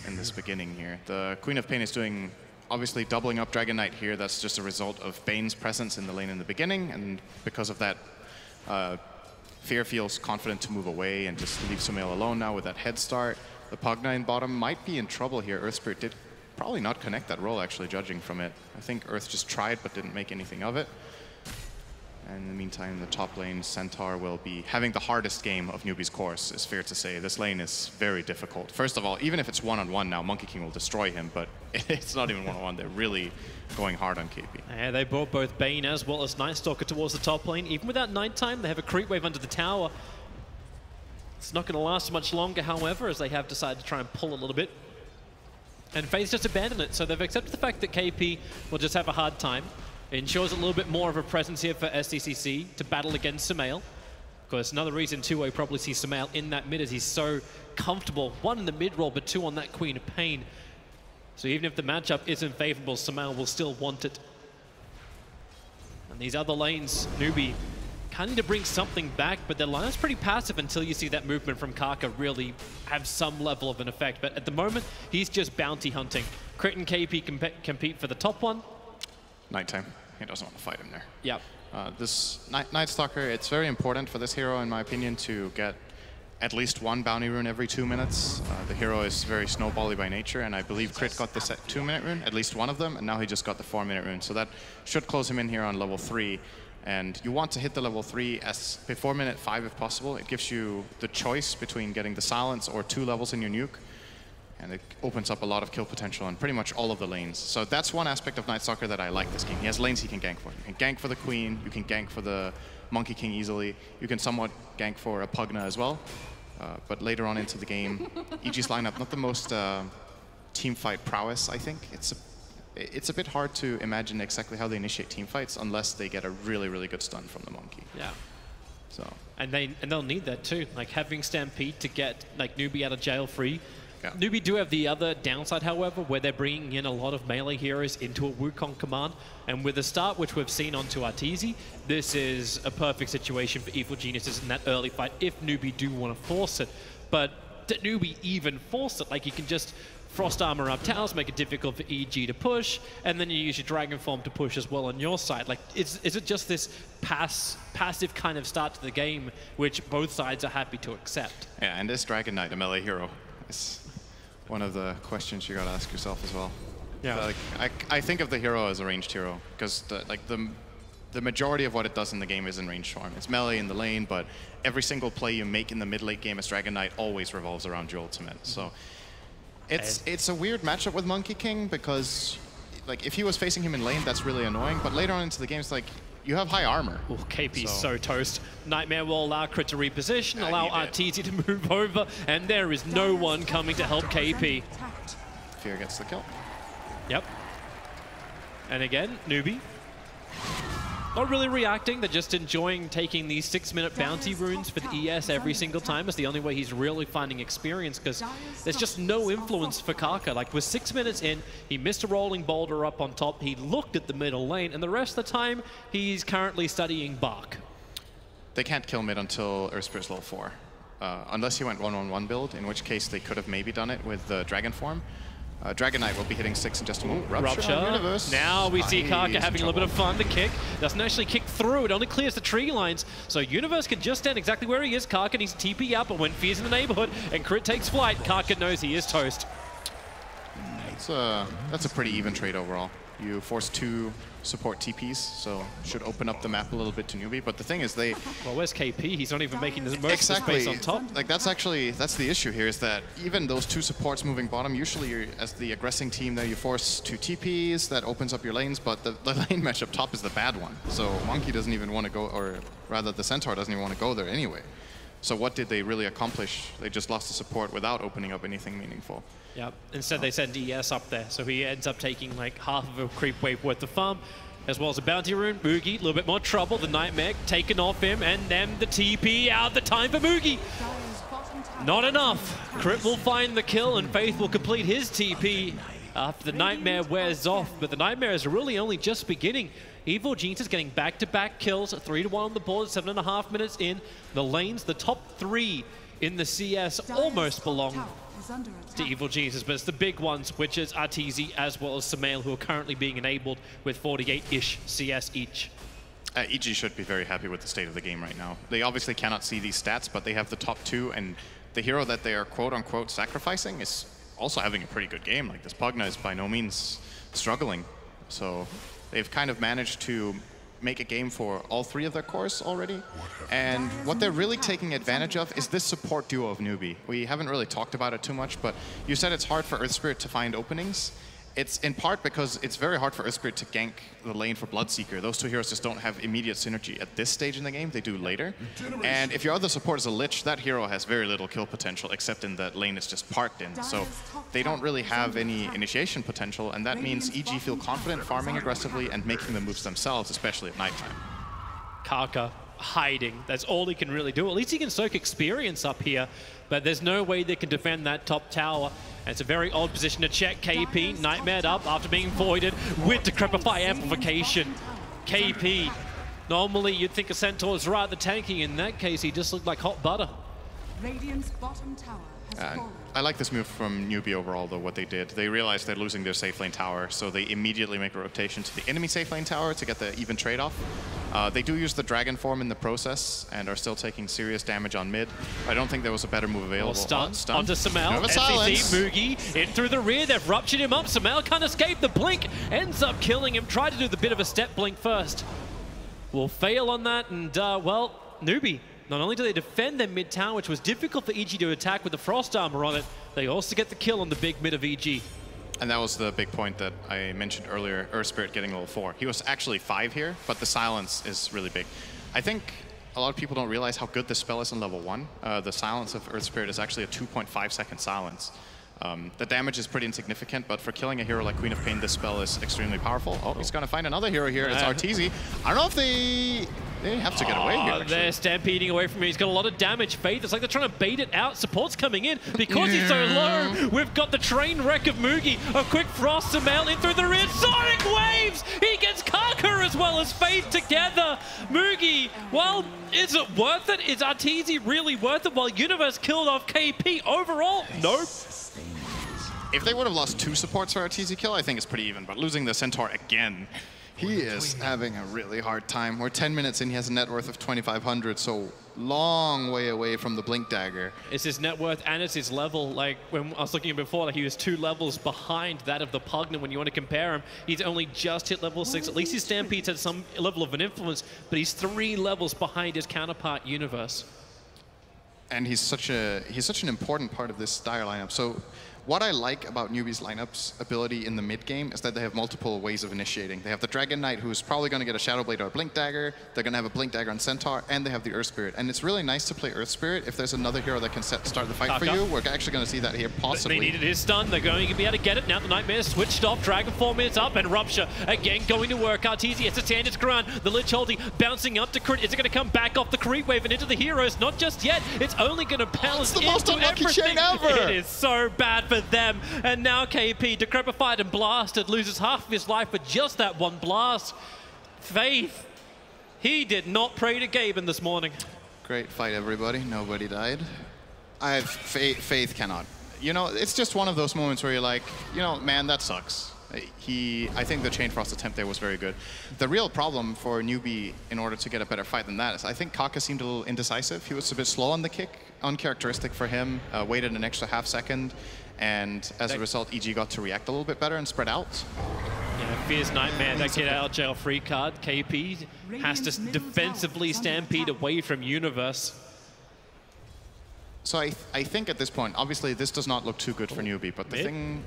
in this beginning here. The Queen of Pain is doing, obviously, doubling up Dragon Knight here. That's just a result of Bane's presence in the lane in the beginning, and because of that, Fear feels confident to move away and just leave Sumail alone now with that head start. The Pugna in bottom might be in trouble here. Earth Spirit did probably not connect that roll, actually, judging from it. I think Earth just tried but didn't make anything of it. And in the meantime, the top lane, Centaur will be having the hardest game of Newbee's course, is fair to say. This lane is very difficult. First of all, even if it's 1-on-1 now, Monkey King will destroy him, but it's not even 1-on-1. They're really going hard on KP. Yeah, they brought both Bane as well as Night Stalker towards the top lane. Even without nighttime, they have a creep wave under the tower. It's not going to last much longer, however, as they have decided to try and pull a little bit. And FaZe just abandoned it, so they've accepted the fact that KP will just have a hard time. It ensures a little bit more of a presence here for SCCC to battle against Sumail. Of course, another reason, too, I probably see Sumail in that mid as he's so comfortable. 1 in the mid-roll, but 2 on that Queen of Pain. So even if the matchup isn't favorable, Sumail will still want it. And these other lanes, Newbee kind of need to bring something back, but their lineup's pretty passive until you see that movement from Kaka really have some level of an effect. But at the moment, he's just bounty hunting. Crit and KP compete for the top one. Nighttime. He doesn't want to fight him there. Yep. This Night Stalker, it's very important for this hero, in my opinion, to get at least one bounty rune every 2 minutes. The hero is very snowbally by nature, and I believe Crit got this at 2-minute rune, at least one of them, and now he just got the 4-minute rune. So that should close him in here on level 3. And you want to hit the level 3 before minute 5 if possible. It gives you the choice between getting the silence or 2 levels in your nuke. And it opens up a lot of kill potential on pretty much all of the lanes. So that's one aspect of Night Stalker that I like this game. He has lanes he can gank for. You can gank for the Queen, you can gank for the Monkey King easily. You can somewhat gank for a Pugna as well. But later on into the game, EG's lineup, not the most teamfight prowess, I think. It's a bit hard to imagine exactly how they initiate teamfights unless they get a really, really good stun from the Monkey. Yeah. So. And they'll need that too. Like having Stampede to get like Newbee out of jail free. Yeah. Newbee do have the other downside, however, where they're bringing in a lot of melee heroes into a Wukong command. And with the start, which we've seen onto Arteezy, this is a perfect situation for Evil Geniuses in that early fight if Newbee do want to force it. But did Newbee even force it? Like you can just Frost Armor up towers, make it difficult for EG to push, and then you use your Dragon Form to push as well on your side. Like, is it just this passive kind of start to the game, which both sides are happy to accept? Yeah, and this Dragon Knight, a melee hero, is one of the questions you gotta ask yourself as well. Yeah. Like, I think of the hero as a ranged hero, because the majority of what it does in the game is in ranged form. It's melee in the lane, but every single play you make in the mid-late game as Dragon Knight always revolves around your ultimate. So it's a weird matchup with Monkey King, because like if he was facing him in lane, that's really annoying, but later on into the game, it's like, you have high armor. Oh, KP's so toast. Nightmare will allow Crit to reposition, allow Arteezy to move over, and there is no one coming to help KP. Fear gets the kill. Yep. And again, Newbee. Not really reacting, they're just enjoying taking these 6-minute bounty runes for the ES every single time. It's the only way he's really finding experience, because there's just no influence for Kaka. Like, with 6 minutes in, he missed a rolling boulder up on top, he looked at the middle lane, and the rest of the time, he's currently studying Bark. They can't kill mid until Earth Spirit's level 4. Unless he went 1-on-1 build, in which case they could have maybe done it with the Dragon Form. Dragon Knight will be hitting 6 in just a moment. Rupture. Universe. Now we see Kaka having a little bit of fun. The kick doesn't actually kick through. It only clears the tree lines. So Universe can just stand exactly where he is. Kaka needs to TP up, and when Fear's in the neighborhood and Crit takes flight, Kaka knows he is toast. That's a pretty even trade overall. You force 2 support TPs, so should open up the map a little bit to Newbee. But the thing is, well, where's KP? He's not even making the most of the space on top. Like that's the issue here, is that even those 2 supports moving bottom, usually as the aggressing team there, you force 2 TPs, that opens up your lanes, but the lane match up top is the bad one. So Monkey doesn't even want to go, or rather the Centaur doesn't even want to go there anyway. So what did they really accomplish? They just lost the support without opening up anything meaningful. Yep. Instead, they send ES up there, so he ends up taking like half of a creep wave worth of farm, as well as a bounty rune. Moogie, a little bit more trouble. The Nightmare taken off him, and then the TP out. The time for Moogie. Not enough. Crit will find the kill, and Faith will complete his TP after the Nightmare wears off. But the Nightmare is really only just beginning. Evil Genius is getting back-to-back kills, 3-1 on the board, 7.5 minutes in. The lanes, the top 3 in the CS almost belong to Evil Geniuses, but it's the big ones, which is Arteezy as well as Samael, who are currently being enabled with 48-ish CS each. EG should be very happy with the state of the game right now. They obviously cannot see these stats, but they have the top 2, and the hero that they are quote-unquote sacrificing is also having a pretty good game. Like, this Pugna is by no means struggling, so they've kind of managed to make a game for all 3 of their cores already. And what they're really taking advantage of is this support duo of Newbee. We haven't really talked about it too much, but you said it's hard for Earth Spirit to find openings. It's in part because it's very hard for Earth Spirit to gank the lane for Bloodseeker. Those 2 heroes just don't have immediate synergy at this stage in the game. They do later. And if your other support is a Lich, that hero has very little kill potential, except in that lane is just parked in. So they don't really have any initiation potential, and that means EG feel confident farming aggressively and making the moves themselves, especially at nighttime. Kaka hiding. That's all he can really do. At least he can soak experience up here, but there's no way they can defend that top tower. And it's a very odd position to check. KP nightmared up after being voided with Decrepify Amplification. KP Normally, you'd think a Centaur's right at the tanking. In that case, he just looked like hot butter. Radiant's bottom tower has fallen. I like this move from Newbee overall, though, what they did. They realized they're losing their safe lane tower, so they immediately make a rotation to the enemy safe lane tower to get the even trade-off. They do use the dragon form in the process and are still taking serious damage on mid. I don't think there was a better move available. Stun onto Samel. SCC, Moogie in through the rear. They've ruptured him up. Samel can't escape. The blink ends up killing him. Tried to do the bit of a step blink first. Will fail on that, and well, Newbee. Not only do they defend their mid tower, which was difficult for EG to attack with the Frost Armor on it, they also get the kill on the big mid of EG. And that was the big point that I mentioned earlier, Earth Spirit getting level 4. He was actually 5 here, but the silence is really big. I think a lot of people don't realize how good this spell is on level 1. The silence of Earth Spirit is actually a 2.5 second silence. The damage is pretty insignificant, but for killing a hero like Queen of Pain, this spell is extremely powerful. Oh, he's going to find another hero here. It's Arteezy. I don't know if they have to get away here, actually. They're stampeding away from him. He's got a lot of damage. Faith, it's like they're trying to bait it out. Support's coming in. Because he's so low, we've got the train wreck of Moogie. A quick Frost Samel in through the rear. Sonic Waves! He gets Kaka as well as Faith together. Moogie, well, is it worth it? Is Arteezy really worth it? While Universe killed off KP overall? Nope. If they would have lost 2 supports for Arteezy kill, I think it's pretty even. But losing the Centaur again, he is having a really hard time. We're 10 minutes in, he has a net worth of 2,500, so long way away from the Blink Dagger. It's his net worth and it's his level. Like, when I was looking at before, like he was 2 levels behind that of the Pugna when you want to compare him. He's only just hit level 6. At least his Stampede's had some level of an influence, but he's 3 levels behind his counterpart, Universe. And he's such an important part of this Dire lineup. So what I like about Newbee's lineup's ability in the mid game is that they have multiple ways of initiating. They have the Dragon Knight, who's probably going to get a Shadow Blade or a Blink Dagger. They're going to have a Blink Dagger on Centaur, and they have the Earth Spirit. And it's really nice to play Earth Spirit if there's another hero that can start the fight for you. We're actually going to see that here, possibly. They needed his stun. They're going to be able to get it. Now the Nightmare switched off. Dragon form is up, and Rupture again going to work. Arteezy has to stand his ground. The Lich holding, bouncing up to crit. Is it going to come back off the creep wave and into the heroes? Not just yet. It's only going to bounce into most unlucky everything. chain ever. It is so bad for them. And now KP, decrepified and blasted, loses half of his life with just that one blast. Faith, he did not pray to Gaben this morning. Great fight, everybody. Nobody died. I have Faith cannot. You know, it's just one of those moments where you're like, you know, man, that sucks. I think the Chain Frost attempt there was very good. The real problem for Newbee in order to get a better fight than that is I think Kaka seemed a little indecisive. He was a bit slow on the kick, uncharacteristic for him, waited an extra half second, and as a result, EG got to react a little bit better and spread out. Yeah, Fierce Nightmare, that get out of jail free card. KP has to defensively stampede away from Universe. So I think at this point, obviously this does not look too good for Newbee, but the thing,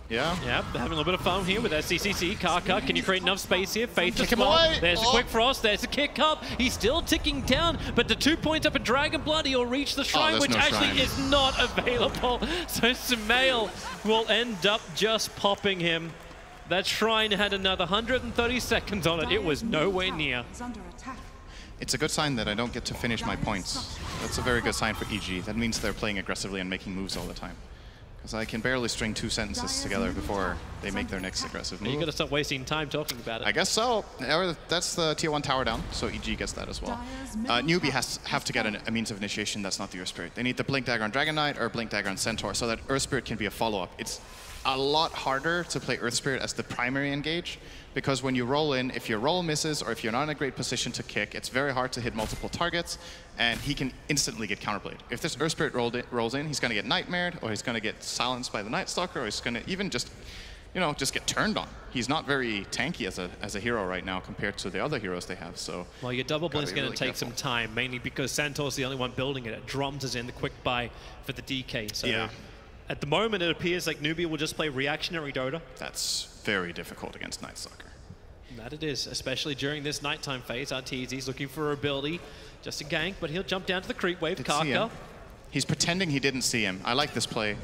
yeah. Yeah, they're having a little bit of fun here with that CCC. Kaka, can you create enough space here? Faith Kick as him well. away. There's a quick Frost, there's a kick up. He's still ticking down, but the 2 points up at Dragon Blood, he'll reach the shrine, which no actually shrine. is not available. So Sumail will end up just popping him. That shrine had another 130 seconds on it. It was nowhere near. It's a good sign that I don't get to finish my points. That's a very good sign for EG. That means they're playing aggressively and making moves all the time. Because I can barely string 2 sentences together before they make their next aggressive move. You got to stop wasting time talking about it. I guess so. That's the tier 1 tower down, so EG gets that as well. Newbee have to get a means of initiation that's not the Earth Spirit. They need the Blink Dagger on Dragon Knight or Blink Dagger on Centaur so that Earth Spirit can be a follow-up. It's a lot harder to play Earth Spirit as the primary engage, because when you roll in, if your roll misses or if you're not in a great position to kick, it's very hard to hit multiple targets, and he can instantly get counterplayed. If this Earth Spirit rolls in, he's going to get nightmared, or he's going to get silenced by the Night Stalker, or he's going to even just, you know, just get turned on. He's not very tanky as a hero right now compared to the other heroes they have. So well, your double blink's going to really take careful. some time, mainly because Centaur's the only one building it. It drums is in the quick buy for the DK. So yeah. At the moment, it appears like Newbee will just play reactionary Dota. That's very difficult against Night Stalker. That it is, especially during this nighttime phase. Arteezy's looking for ability just to gank, but he'll jump down to the creep wave. Kaka. He's pretending he didn't see him. I like this play.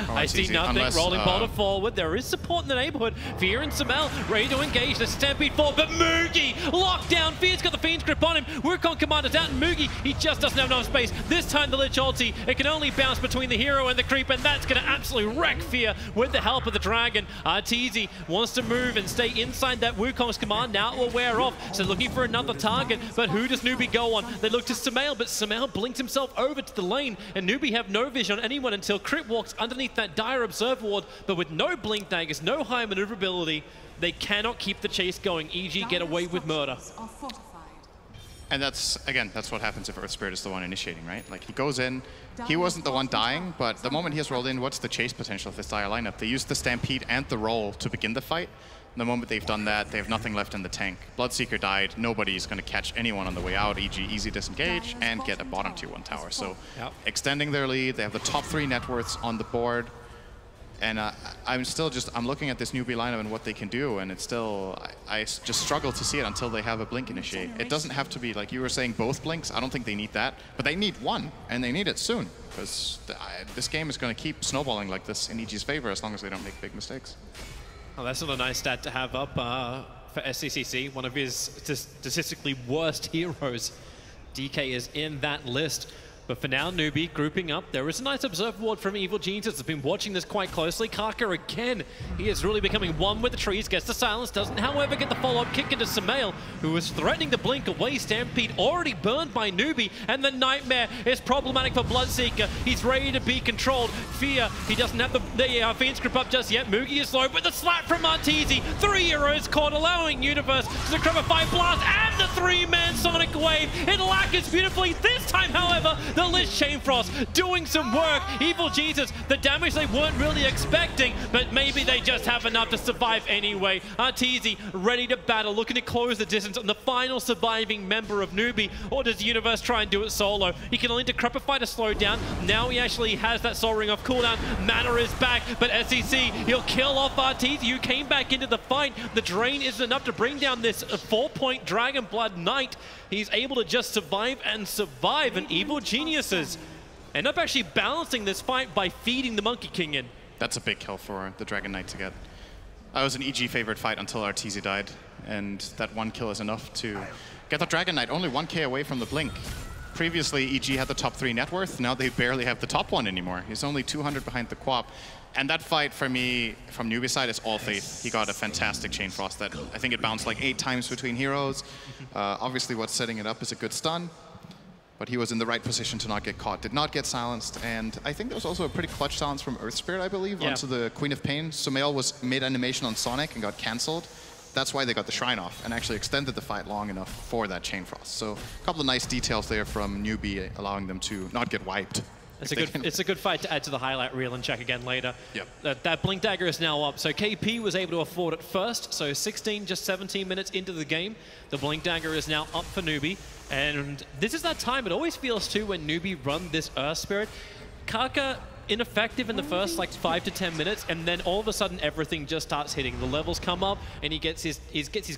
I see nothing. Rolling boulder forward. There is support in the neighborhood. Fear and Samel ready to engage. The Stampede forward, but Moogie locked down. Fear's got the Fiend's grip on him. Wukong Commander's out, and Moogie, he just doesn't have enough space. This time the Lich ulti, it can only bounce between the hero and the creep, and that's going to absolutely wreck Fear with the help of the dragon. Arteezy wants to move and stay inside that Wukong's command. Now it will wear off, so looking for another target, but who does Newbee go on? They look to Samel, but Samel blinks himself over to the lane, and Newbee have no vision on anyone until Crit walks underneath that dire observe ward, but with no blink daggers, no high maneuverability, they cannot keep the chase going. EG get away with murder. And that's, again, that's what happens if Earth Spirit is the one initiating, right? Like, he goes in, he wasn't the one dying, but the moment he has rolled in, what's the chase potential of this dire lineup? They use the Stampede and the roll to begin the fight. The moment they've done that, they have nothing left in the tank. Bloodseeker died, nobody's going to catch anyone on the way out, e.g. easy disengage, and get a bottom tier 1 tower. So extending their lead, they have the top 3 net worths on the board. And I'm looking at this Newbee lineup and what they can do, and it's still, I just struggle to see it until they have a blink initiate. It doesn't have to be, like you were saying, both blinks. I don't think they need that, but they need one, and they need it soon, because this game is going to keep snowballing like this in EG's favor as long as they don't make big mistakes. Oh, that's not a nice stat to have up for SCCC, one of his statistically worst heroes. DK is in that list. But for now, Newbee grouping up. There is a nice observe ward from Evil Genius. Has been watching this quite closely. Kaka again. He is really becoming one with the trees. Gets the silence. Doesn't, however, get the follow-up kick into Samel, who is threatening to blink away. Stampede already burned by Newbee. And the Nightmare is problematic for Bloodseeker. He's ready to be controlled. Fear, he doesn't have the Fiend's grip up just yet. Moogie is slow, but the slap from Arteezy. 3 heroes caught, allowing Universe to grab a 5 blast and the 3-man Sonic Wave. It lacquers beautifully. This time, however, the Lich Chain Frost doing some work. Evil Jesus, the damage they weren't really expecting, but maybe they just have enough to survive anyway. Arteezy ready to battle, looking to close the distance on the final surviving member of Newbee, or does the Universe try and do it solo? He can only decrepify to slow down. Now he actually has that Soul Ring off cooldown. Mana is back, but SEC, he'll kill off Arteezy, who came back into the fight. The drain isn't enough to bring down this 4-point Dragon Blood Knight. He's able to just survive and survive, and Evil Geniuses end up actually balancing this fight by feeding the Monkey King in. That's a big kill for the Dragon Knight to get. I was an EG favorite fight until Arteezy died, and that 1 kill is enough to get the Dragon Knight only 1k away from the blink. Previously, EG had the top 3 net worth. Now they barely have the top 1 anymore. He's only 200 behind the Quap. And that fight, for me, from Newbee's side, is all faith. He got a fantastic Chain Frost that I think it bounced like 8 times between heroes. Obviously, what's setting it up is a good stun, but he was in the right position to not get caught. Did not get silenced, and I think there was also a pretty clutch silence from Earth Spirit, I believe, onto the Queen of Pain. Sumail was mid-animation on Sonic and got cancelled. That's why they got the Shrine off and actually extended the fight long enough for that Chain Frost. So a couple of nice details there from Newbee, allowing them to not get wiped. It's a good fight to add to the highlight reel and check again later. Yep. That Blink Dagger is now up. So KP was able to afford it first. So 17 minutes into the game, the Blink Dagger is now up for Newbee. And this is that time, it always feels too, when Newbee run this Earth Spirit. Kaka ineffective in the first like 5 to 10 minutes, and then all of a sudden everything just starts hitting. The levels come up, and he gets his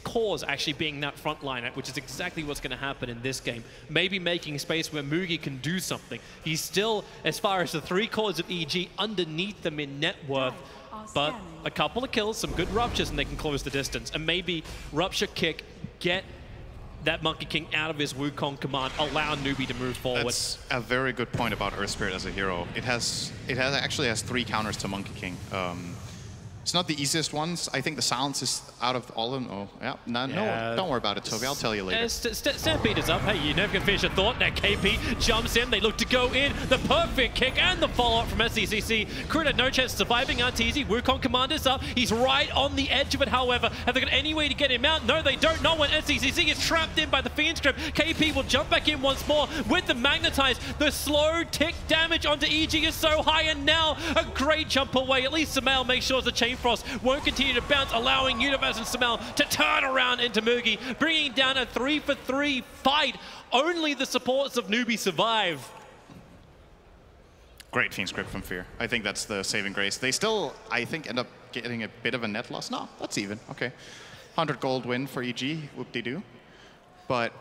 cores actually being that front liner, which is exactly what's going to happen in this game. Maybe making space where Moogie can do something. He's still, as far as the 3 cores of EG, underneath them in net worth, but a couple of kills, some good ruptures, and they can close the distance. And maybe Rupture Kick, get that Monkey King out of his Wukong command, allow Newbee to move forward. That's a very good point about Earth Spirit as a hero. It actually has 3 counters to Monkey King. It's not the easiest ones. I think the silence is out of all of them. Oh, yeah. No, don't worry about it, Toby. I'll tell you later. Stampede is up. Hey, you never can finish a thought. Now KP jumps in. They look to go in. The perfect kick and the follow-up from SCCC. Crit had no chance of surviving Arteezy. Wukong Commander's up. He's right on the edge of it, however. Have they got any way to get him out? No, they don't. No one. SCCC is trapped in by the Fiend Script. KP will jump back in once more with the Magnetize. The slow tick damage onto EG is so high, and now a great jump away. At least Samel makes sure the Chain Frost won't continue to bounce, allowing Universe and Samel to turn around into Moogie, bringing down a 3-for-3 fight. Only the supports of Newbee survive. Great Fiend Script from Fear. I think that's the saving grace. They still, I think, end up getting a bit of a net loss. No, that's even. Okay. 100 gold win for EG. Whoop-de-doo. But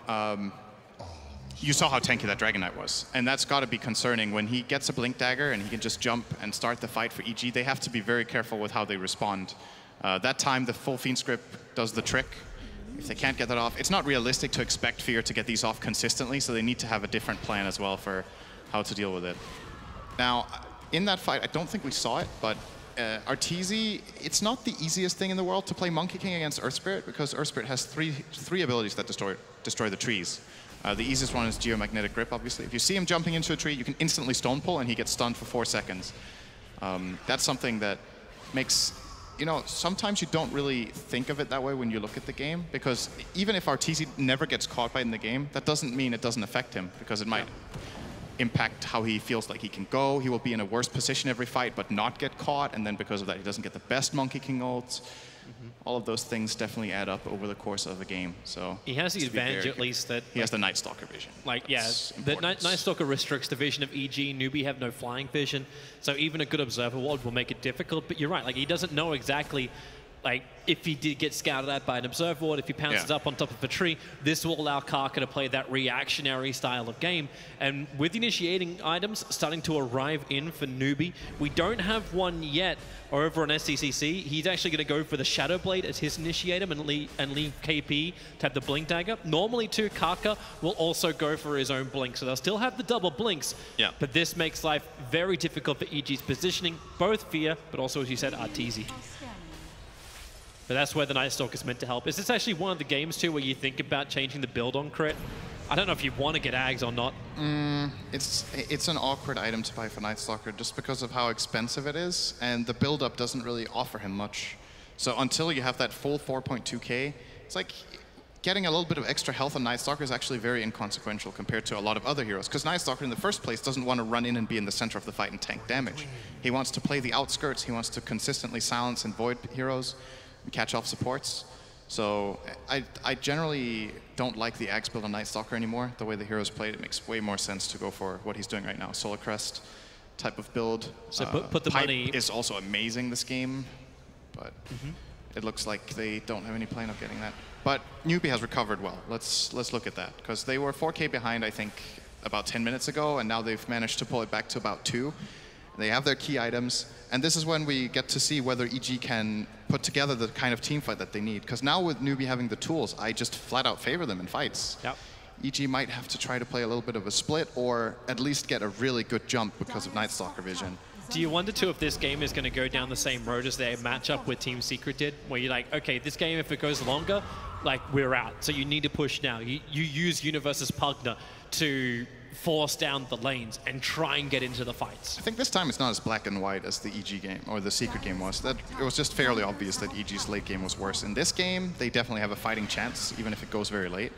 you saw how tanky that Dragon Knight was. And that's got to be concerning. When he gets a Blink Dagger and he can just jump and start the fight for EG, they have to be very careful with how they respond. That time, the full Fiend Script does the trick. If they can't get that off, it's not realistic to expect Fear to get these off consistently, so they need to have a different plan as well for how to deal with it. Now, in that fight, I don't think we saw it, but Arteezy, it's not the easiest thing in the world to play Monkey King against Earth Spirit, because Earth Spirit has three abilities that destroy the trees. The easiest one is Geomagnetic Grip, obviously. If you see him jumping into a tree, you can instantly Stone Pull, and he gets stunned for 4 seconds. That's something that makes, you know, sometimes you don't really think of it that way when you look at the game, because even if Arteezy never gets caught by it in the game, that doesn't mean it doesn't affect him, because it might impact how he feels like he can go. He will be in a worse position every fight, but not get caught, and then because of that, he doesn't get the best Monkey King ults. All of those things definitely add up over the course of a game. So he has the advantage, at least, that he has the Night Stalker vision. Like, yeah, the Night Stalker restricts the vision of EG. Newbee have no flying vision, so even a good Observer Ward will make it difficult. But you're right, like he doesn't know exactly, like if he did get scouted at by an Observer Ward, if he pounces up on top of a tree, this will allow Kaka to play that reactionary style of game. And with initiating items starting to arrive in for Newbee, we don't have one yet over on SCCC. He's actually going to go for the Shadow Blade as his initiator and leave KP to have the Blink Dagger. Normally too, Kaka will also go for his own Blink, so they'll still have the double Blinks. Yeah. But this makes life very difficult for EG's positioning, both Fear, but also, as you said, Arteezy. But that's where the Night Stalker is meant to help. Is this actually one of the games, too, where you think about changing the build on crit? I don't know if you want to get Ags or not. It's an awkward item to buy for Night Stalker just because of how expensive it is, and the build-up doesn't really offer him much. So until you have that full 4.2k, it's like getting a little bit of extra health on Night Stalker is actually very inconsequential compared to a lot of other heroes, because Night Stalker in the first place doesn't want to run in and be in the center of the fight and tank damage. He wants to play the outskirts, he wants to consistently silence and void heroes, catch off supports. So I generally don't like the Axe build on Night Stalker anymore. The way the heroes played, it makes way more sense to go for what he's doing right now. Solar Crest type of build. So put the Pipe money is also amazing this game, but it looks like they don't have any plan of getting that. But Newbee has recovered well. Let's look at that, because they were 4k behind, I think, about 10 minutes ago, and now they've managed to pull it back to about 2. They have their key items, and this is when we get to see whether EG can put together the kind of team fight that they need. Because now with Newbee having the tools, I just flat out favor them in fights. Yep. EG might have to try to play a little bit of a split, or at least get a really good jump because of Night Stalker vision. Do you wonder, too, if this game is going to go down the same road as their matchup with Team Secret did? Where you're like, okay, this game, if it goes longer, like, we're out. So you need to push now. You use Universe's Pugna to force down the lanes and try and get into the fights. I think this time it's not as black and white as the EG game or the Secret game was. That it was just fairly obvious that EG's late game was worse. In this game, they definitely have a fighting chance, even if it goes very late.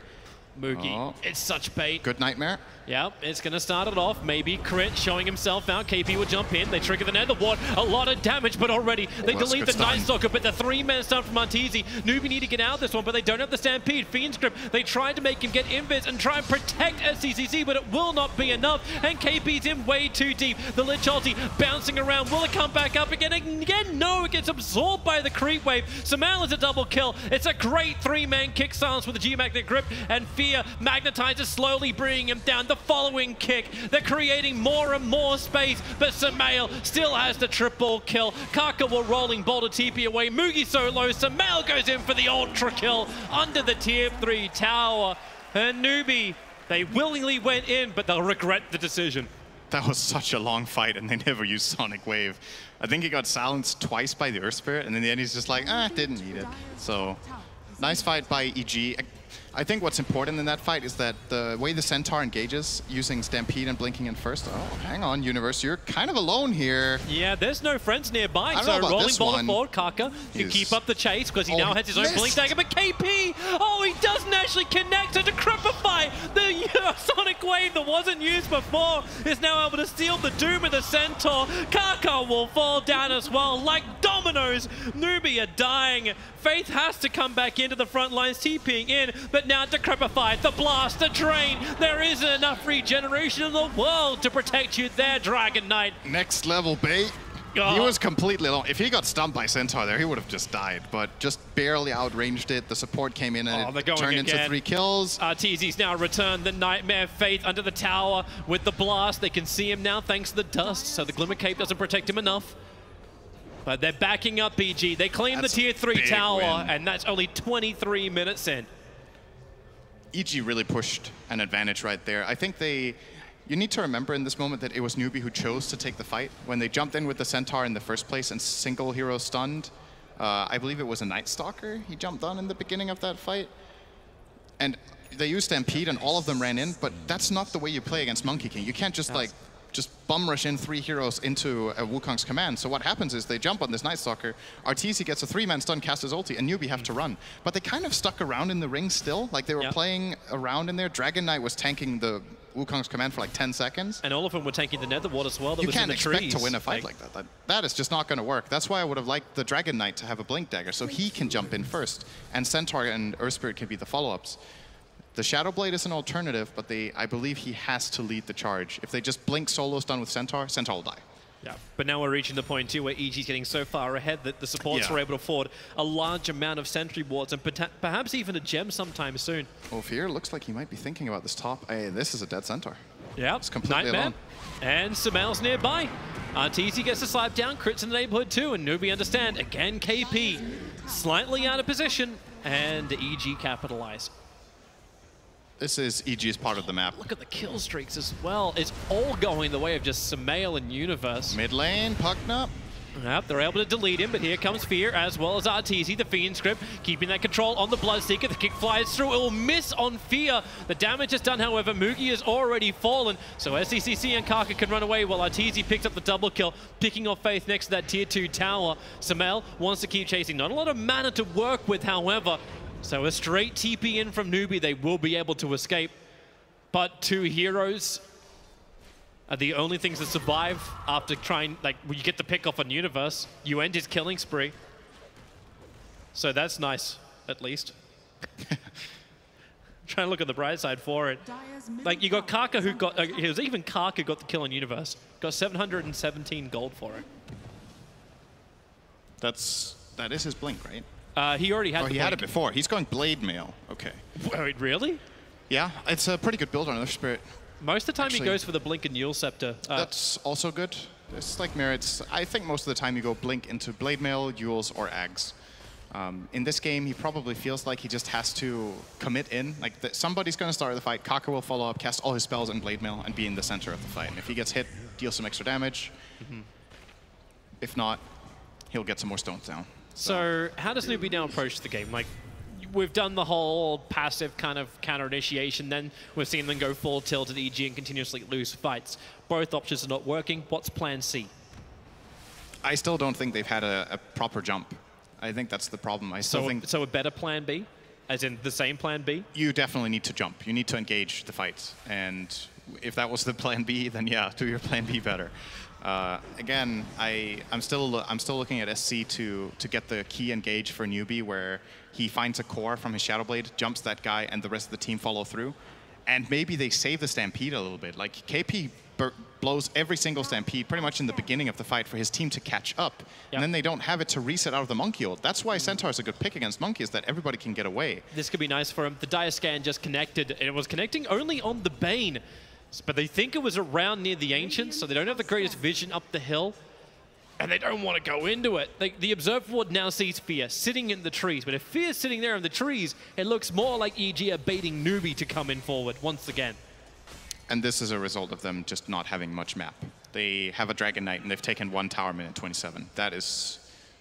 Moogie, it's such bait. Good Nightmare. Yep, it's going to start it off. Maybe Crit showing himself out. KP will jump in. They trigger the Nether Ward. A lot of damage, but already they delete the Night Stalker. But the 3-man stun from Arteezy. Newbee need to get out of this one, but they don't have the Stampede. Fiend's Grip, they tried to make him get invis and try and protect SCCC, but it will not be enough. And KP's in way too deep. The Lich ulti bouncing around. Will it come back up again? Again, no, it gets absorbed by the creep wave. Samal is a double kill. It's a great 3-man kick silence with the Geomagnetic Grip, and Fear magnetizes, slowly bringing him down. The following kick, they're creating more and more space, but Samal still has the triple kill. Kaka will rolling boulder TP away. Moogie so low, Samal goes in for the ultra kill under the tier 3 tower. And Newbee, they willingly went in, but they'll regret the decision. That was such a long fight, and they never used Sonic Wave. I think he got silenced twice by the Earth Spirit, and in the end he's just like, didn't need it. So, nice fight by EG. I think what's important in that fight is that the way the Centaur engages, using Stampede and blinking in first. Oh, hang on, Universe, you're kind of alone here. Yeah, there's no friends nearby, so rolling ball forward, Kaka can keep up the chase because he now has his own Blink Dagger, but KP, he doesn't actually connect to Decrepify. The Sonic Wave that wasn't used before is now able to steal the Doom of the Centaur. Kaka will fall down as well, like dominoes. Newbee are dying. Faith has to come back into the front lines, TPing in, but now Decrepify, the blast, the drain. There isn't enough regeneration in the world to protect you there, Dragon Knight. Next level bait. He was completely alone. If he got stumped by Centaur there, he would have just died, but just barely outranged it. The support came in and it turned into 3 kills. Arteezy's now returned the Nightmare Faith under the tower with the blast. They can see him now thanks to the dust, so the Glimmer Cape doesn't protect him enough. But they're backing up BG. They claim the tier 3 tower, and that's only 23 minutes in. EG really pushed an advantage right there. I think you need to remember in this moment that it was Newbee who chose to take the fight. When they jumped in with the Centaur in the first place and single hero stunned, I believe it was a Night Stalker he jumped on in the beginning of that fight. And they used Stampede and all of them ran in, but that's not the way you play against Monkey King. You can't just just bum rush in 3 heroes into a Wukong's command. So what happens is they jump on this Night Stalker, Arteezy gets a 3-man stun, cast his ulti, and Newbee have to run. But they kind of stuck around in the ring still, like they were playing around in there. Dragon Knight was tanking the Wukong's command for like 10 seconds. And all of them were taking the Netherward as well. That you was can't in the expect trees. to win a fight like that. That is just not going to work. That's why I would have liked the Dragon Knight to have a Blink Dagger, so he can jump in first, and Centaur and Earth Spirit can be the follow-ups. The Shadow Blade is an alternative, but I believe he has to lead the charge. If they just blink solo stun with Centaur, Centaur will die. Yeah, but now we're reaching the point too where EG's getting so far ahead that the supports are able to afford a large amount of sentry wards and perhaps even a gem sometime soon. Oh, Fear looks like he might be thinking about this top. Hey, this is a dead Centaur. Yeah, it's completely Nightmare. alone. And Sumail's nearby. Arteezy gets a slap down, crits in the neighborhood too, and Newbee understand. Again, KP slightly out of position, and EG capitalize. This is EG's part of the map. Look at the kill streaks as well. It's all going the way of just Sumail and Universe. Mid lane, Pucknup. Yep, they're able to delete him, but here comes Fear as well as Arteezy, the Fiend script, keeping that control on the Bloodseeker. The kick flies through. It will miss on Fear. The damage is done, however. Mugi has already fallen, so SCCC and Kaka can run away while Arteezy picks up the double kill, picking off Faith next to that tier 2 tower. Sumail wants to keep chasing. Not a lot of mana to work with, however. So a straight TP in from Newbee, they will be able to escape. But 2 heroes are the only things that survive after trying, like, when you get the pick off on Universe, you end his killing spree. So that's nice, at least. Trying to look at the bright side for it. Like, you got Kaka who got, it was even Kaka got the kill on Universe. Got 717 gold for it. That is his blink, right? He already had the he blink. had it before. He's going Blade Mail. Okay. Wait, really? Yeah, it's a pretty good build on Earth Spirit. Most of the time he goes for the Blink and Yule Scepter. That's also good. It's like merits. I think most of the time you go Blink into Blade Mail, Yules, or Ags. In this game, he probably feels like he just has to commit in. Like somebody's going to start the fight, Kaka will follow up, cast all his spells in Blade Mail, and be in the center of the fight. And if he gets hit, deal some extra damage. If not, he'll get some more stones down. So how does Newbee now approach the game? Like, we've done the whole passive kind of counter initiation, then we've seen them go full tilt at EG and continuously lose fights. Both options are not working. What's plan C? I still don't think they've had a proper jump. I think that's the problem. I still think so a better plan B? As in the same plan B? You definitely need to jump. You need to engage the fights. And if that was the plan B, then yeah, do your plan B better. Again, I'm still looking at SC to get the key engage for Newbee, where he finds a core from his Shadow Blade, jumps that guy, and the rest of the team follow through. And maybe they save the Stampede a little bit. Like KP blows every single Stampede pretty much in the beginning of the fight for his team to catch up. And then they don't have it to reset out of the Monkey ult. That's why Centaur is a good pick against Monkey, is that everybody can get away. This could be nice for him. The Dire Scan just connected, and it was connecting only on the Bane. But they think it was around near the Ancients, so they don't have the greatest vision up the hill. And they don't want to go into it. The Observer Ward now sees Fear sitting in the trees. But if Fear's sitting there in the trees, it looks more like EG are baiting Newbee to come in forward once again. And this is a result of them just not having much map. They have a Dragon Knight, and they've taken 1 tower minute 27. That is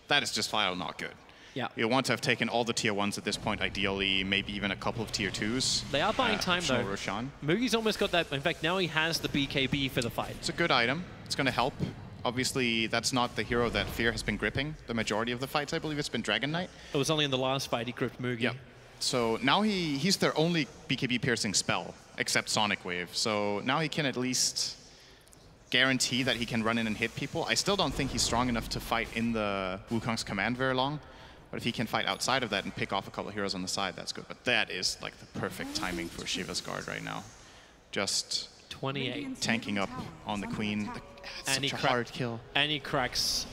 just flat out not good. Yeah. You want to have taken all the tier 1s at this point, ideally, maybe even a couple of tier 2s. They are buying time, though. Roshan. Mugi's almost got that. In fact, now he has the BKB for the fight. It's a good item. It's going to help. Obviously, that's not the hero that Fear has been gripping the majority of the fights. I believe it's been Dragon Knight. It was only in the last fight he gripped Mugi. Yeah. So now he's their only BKB piercing spell, except Sonic Wave. So now he can at least guarantee that he can run in and hit people. I still don't think he's strong enough to fight in the Wukong's command very long. But if he can fight outside of that and pick off a couple of heroes on the side, that's good. But that is like the perfect timing for Shiva's Guard right now. Just 28. Tanking up on the Queen. It's And such a hard kill. And he cracks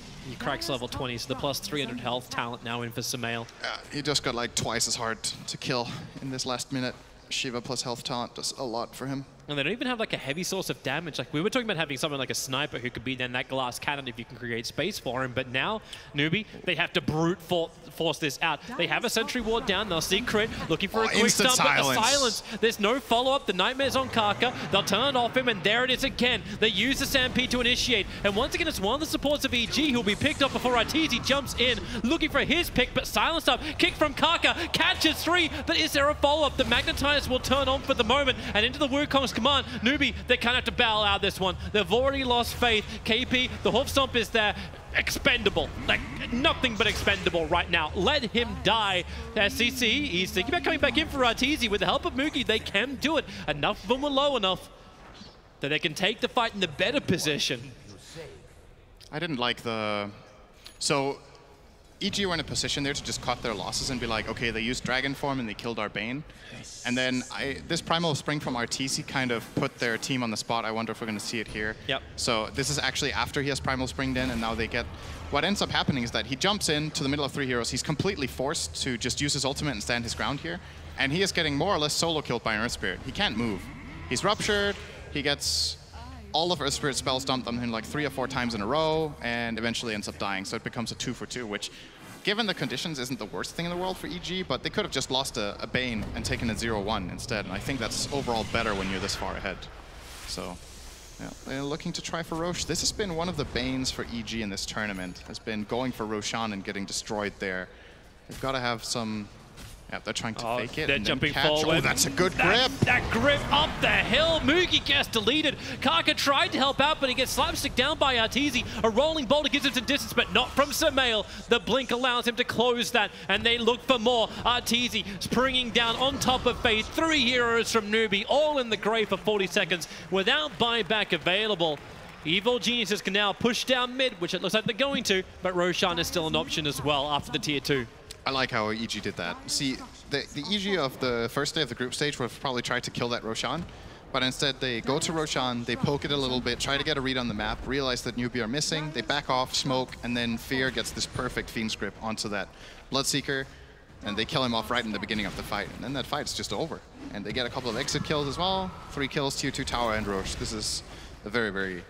level 20, so the plus 300 health talent now in for Sumail. He just got like twice as hard to kill in this last minute. Shiva plus health talent does a lot for him. And they don't even have like a heavy source of damage. Like we were talking about having someone like a sniper who could be then that glass cannon if you can create space for him. But now, Newbee, they have to brute force this out. They have a sentry ward down. They'll see crit, looking for a quick stun, but the silence. There's no follow-up. The Nightmare's on Kaka. They'll turn it off him, and there it is again. They use the Stampede to initiate. And once again, it's one of the supports of EG who'll be picked up before Arteezy jumps in, looking for his pick, but silenced up. Kick from Kaka, catches 3, but is there a follow-up? The Magnetize will turn on for the moment, and into the Wukong's command. Newbee, they kind of have to bow out this one. They've already lost faith. KP, the Hoof Stomp is there. Expendable. Like, nothing but expendable right now. Let him die. SCC, he's thinking about coming back in for Arteezy. With the help of Mookie, they can do it. Enough of them were low enough that they can take the fight in the better position. I didn't like the... So, EG were in a position there to just cut their losses and be like, okay, they used Dragon Form and they killed our Bane. And then this Primal Spring from Arteezy kind of put their team on the spot. I wonder if we're going to see it here. Yep. So this is actually after he has Primal Springed in, and now they get... What ends up happening is that he jumps into the middle of 3 heroes. He's completely forced to just use his ultimate and stand his ground here. And he is getting more or less solo killed by Earth Spirit. He can't move. He's Ruptured. He gets all of Earth Spirit spells dumped on him like 3 or 4 times in a row, and eventually ends up dying. So it becomes a 2 for 2, which, given the conditions, isn't the worst thing in the world for EG, but they could have just lost a Bane and taken a 0-1 instead. And I think that's overall better when you're this far ahead. So, yeah, they're looking to try for Roche. This has been one of the banes for EG in this tournament, has been going for Roshan and getting destroyed there. They've got to have some... Yeah, they're trying to fake it. They're jumping forward. Oh, that's a good grip. That grip up the hill. Moogie gets deleted. Kaka tried to help out, but he gets slapstick down by Arteezy. A rolling boulder gives him some distance, but not from Sumail. The blink allows him to close that, and they look for more. Arteezy springing down on top of Faith. 3 heroes from Newbee, all in the grey for 40 seconds without buyback available. Evil Geniuses can now push down mid, which it looks like they're going to, but Roshan is still an option as well after the tier 2. I like how EG did that. See, the EG of the first day of the group stage would have probably tried to kill that Roshan, but instead they go to Roshan, they poke it a little bit, try to get a read on the map, realize that Newbee are missing, they back off, smoke, and then Fear gets this perfect Fiend's Grip onto that Bloodseeker, and they kill him off right in the beginning of the fight. And then that fight's just over. And they get a couple of exit kills as well. 3 kills, tier 2 tower and Roche. This is a very, very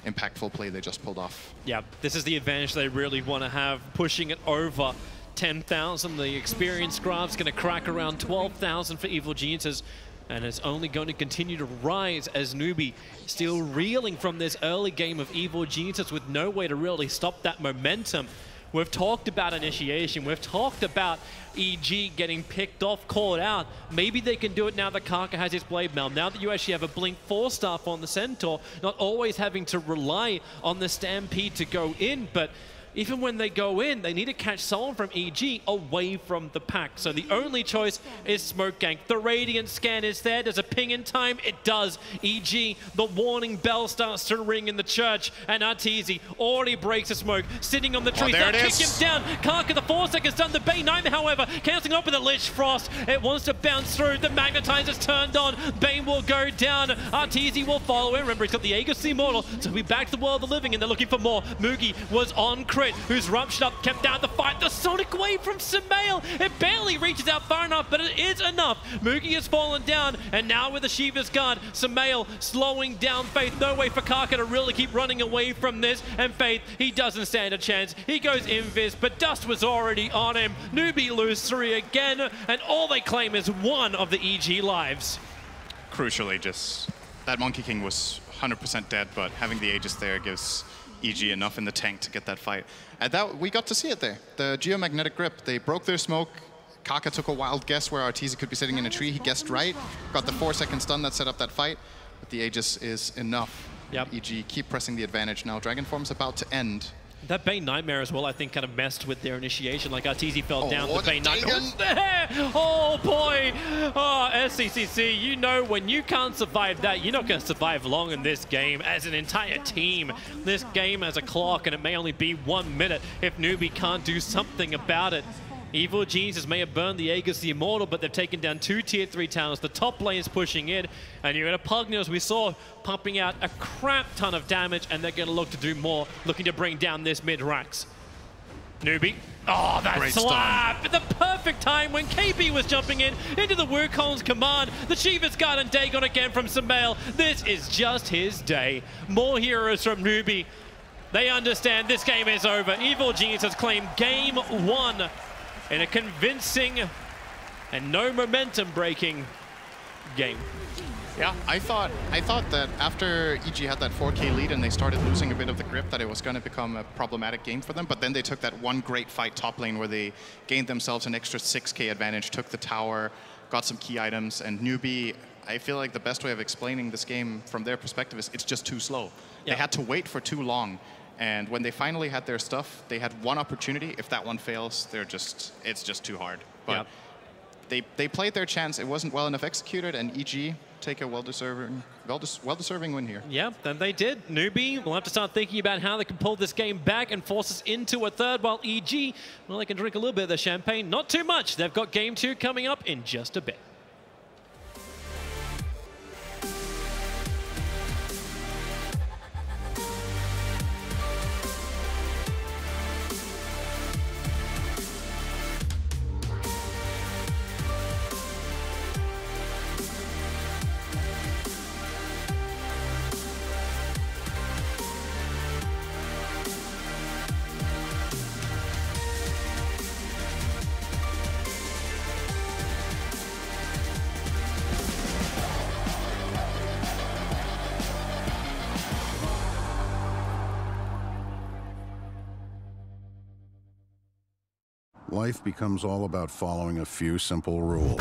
impactful play they just pulled off. Yeah, this is the advantage they really want to have, pushing it over 10,000. The experience graph's going to crack around 12,000 for Evil Geniuses, and it's only going to continue to rise as Newbee still reeling from this early game of Evil Geniuses with no way to really stop that momentum. We've talked about initiation. We've talked about EG getting picked off, called out. Maybe they can do it now that Kaka has his Blade Mail. Now that you actually have a Blink 4 staff on the Centaur, not always having to rely on the Stampede to go in, but even when they go in, they need to catch someone from EG away from the pack. So the only choice is Smoke Gank. The Radiant Scan is there. Does a ping in time? It does. EG, the warning bell starts to ring in the church, and Arteezy already breaks the smoke, sitting on the tree. There it kick is. him down. Kaka, the 4 seconds done. The Bane Nightmare, however, cancelling off with a Lich Frost. It wants to bounce through. The Magnetizer's turned on. Bane will go down. Arteezy will follow in. Remember, he's got the Aegis Immortal, so he'll be back to the world of the living, and they're looking for more. Moogie was on crit, who's ruptured up, kept down the fight. The Sonic Wave from Sumail. It barely reaches out far enough, but it is enough. Moogie has fallen down, and now with the Shiva's Guard, Sumail slowing down Faith. No way for Kaka to really keep running away from this, and Faith, he doesn't stand a chance. He goes invis, but Dust was already on him. Newbee lose 3 again, and all they claim is 1 of the EG lives. Crucially, just that Monkey King was 100% dead, but having the Aegis there gives EG enough in the tank to get that fight. And that, we got to see it there. The Geomagnetic Grip, they broke their smoke. Kaka took a wild guess where Arteezy could be sitting in a tree. He guessed right, got the 4-second stun that set up that fight, but the Aegis is enough. Yep. EG keep pressing the advantage now. Dragon Form's about to end. That Bane Nightmare as well, I think, kind of messed with their initiation. Like Arteezy fell down, the Bane Nightmare was there! Oh boy! Oh, SCCC, you know when you can't survive that, you're not going to survive long in this game as an entire team. This game has a clock, and it may only be 1 minute if Newbee can't do something about it. Evil Geniuses may have burned the Aegis the Immortal, but they've taken down 2 Tier 3 towers. The top lane is pushing in, and you're going to Pugna, as we saw, pumping out a crap ton of damage, and they're going to look to do more, looking to bring down this mid-Rax. Newbee. Oh, that Great slap! At the perfect time when KB was jumping in into the Wukong's command. The Shiva's Guard and Dagon again from Sumail. This is just his day. More heroes from Newbee. They understand this game is over. Evil Genius has claimed game 1 in a convincing and no momentum breaking game. Yeah, I thought that after EG had that 4K lead and they started losing a bit of the grip, that it was going to become a problematic game for them. But then they took that one great fight top lane where they gained themselves an extra 6K advantage, took the tower, got some key items, and Newbee, I feel like the best way of explaining this game from their perspective is it's just too slow. Yeah. They had to wait for too long. And when they finally had their stuff, they had one opportunity. If that one fails, it's just too hard. But they played their chance. It wasn't well enough executed, and EG take a well-deserving win here. Yeah, then they did. Newbee will have to start thinking about how they can pull this game back and force us into a third, while EG, well, they can drink a little bit of the champagne. Not too much. They've got game 2 coming up in just a bit. Life becomes all about following a few simple rules.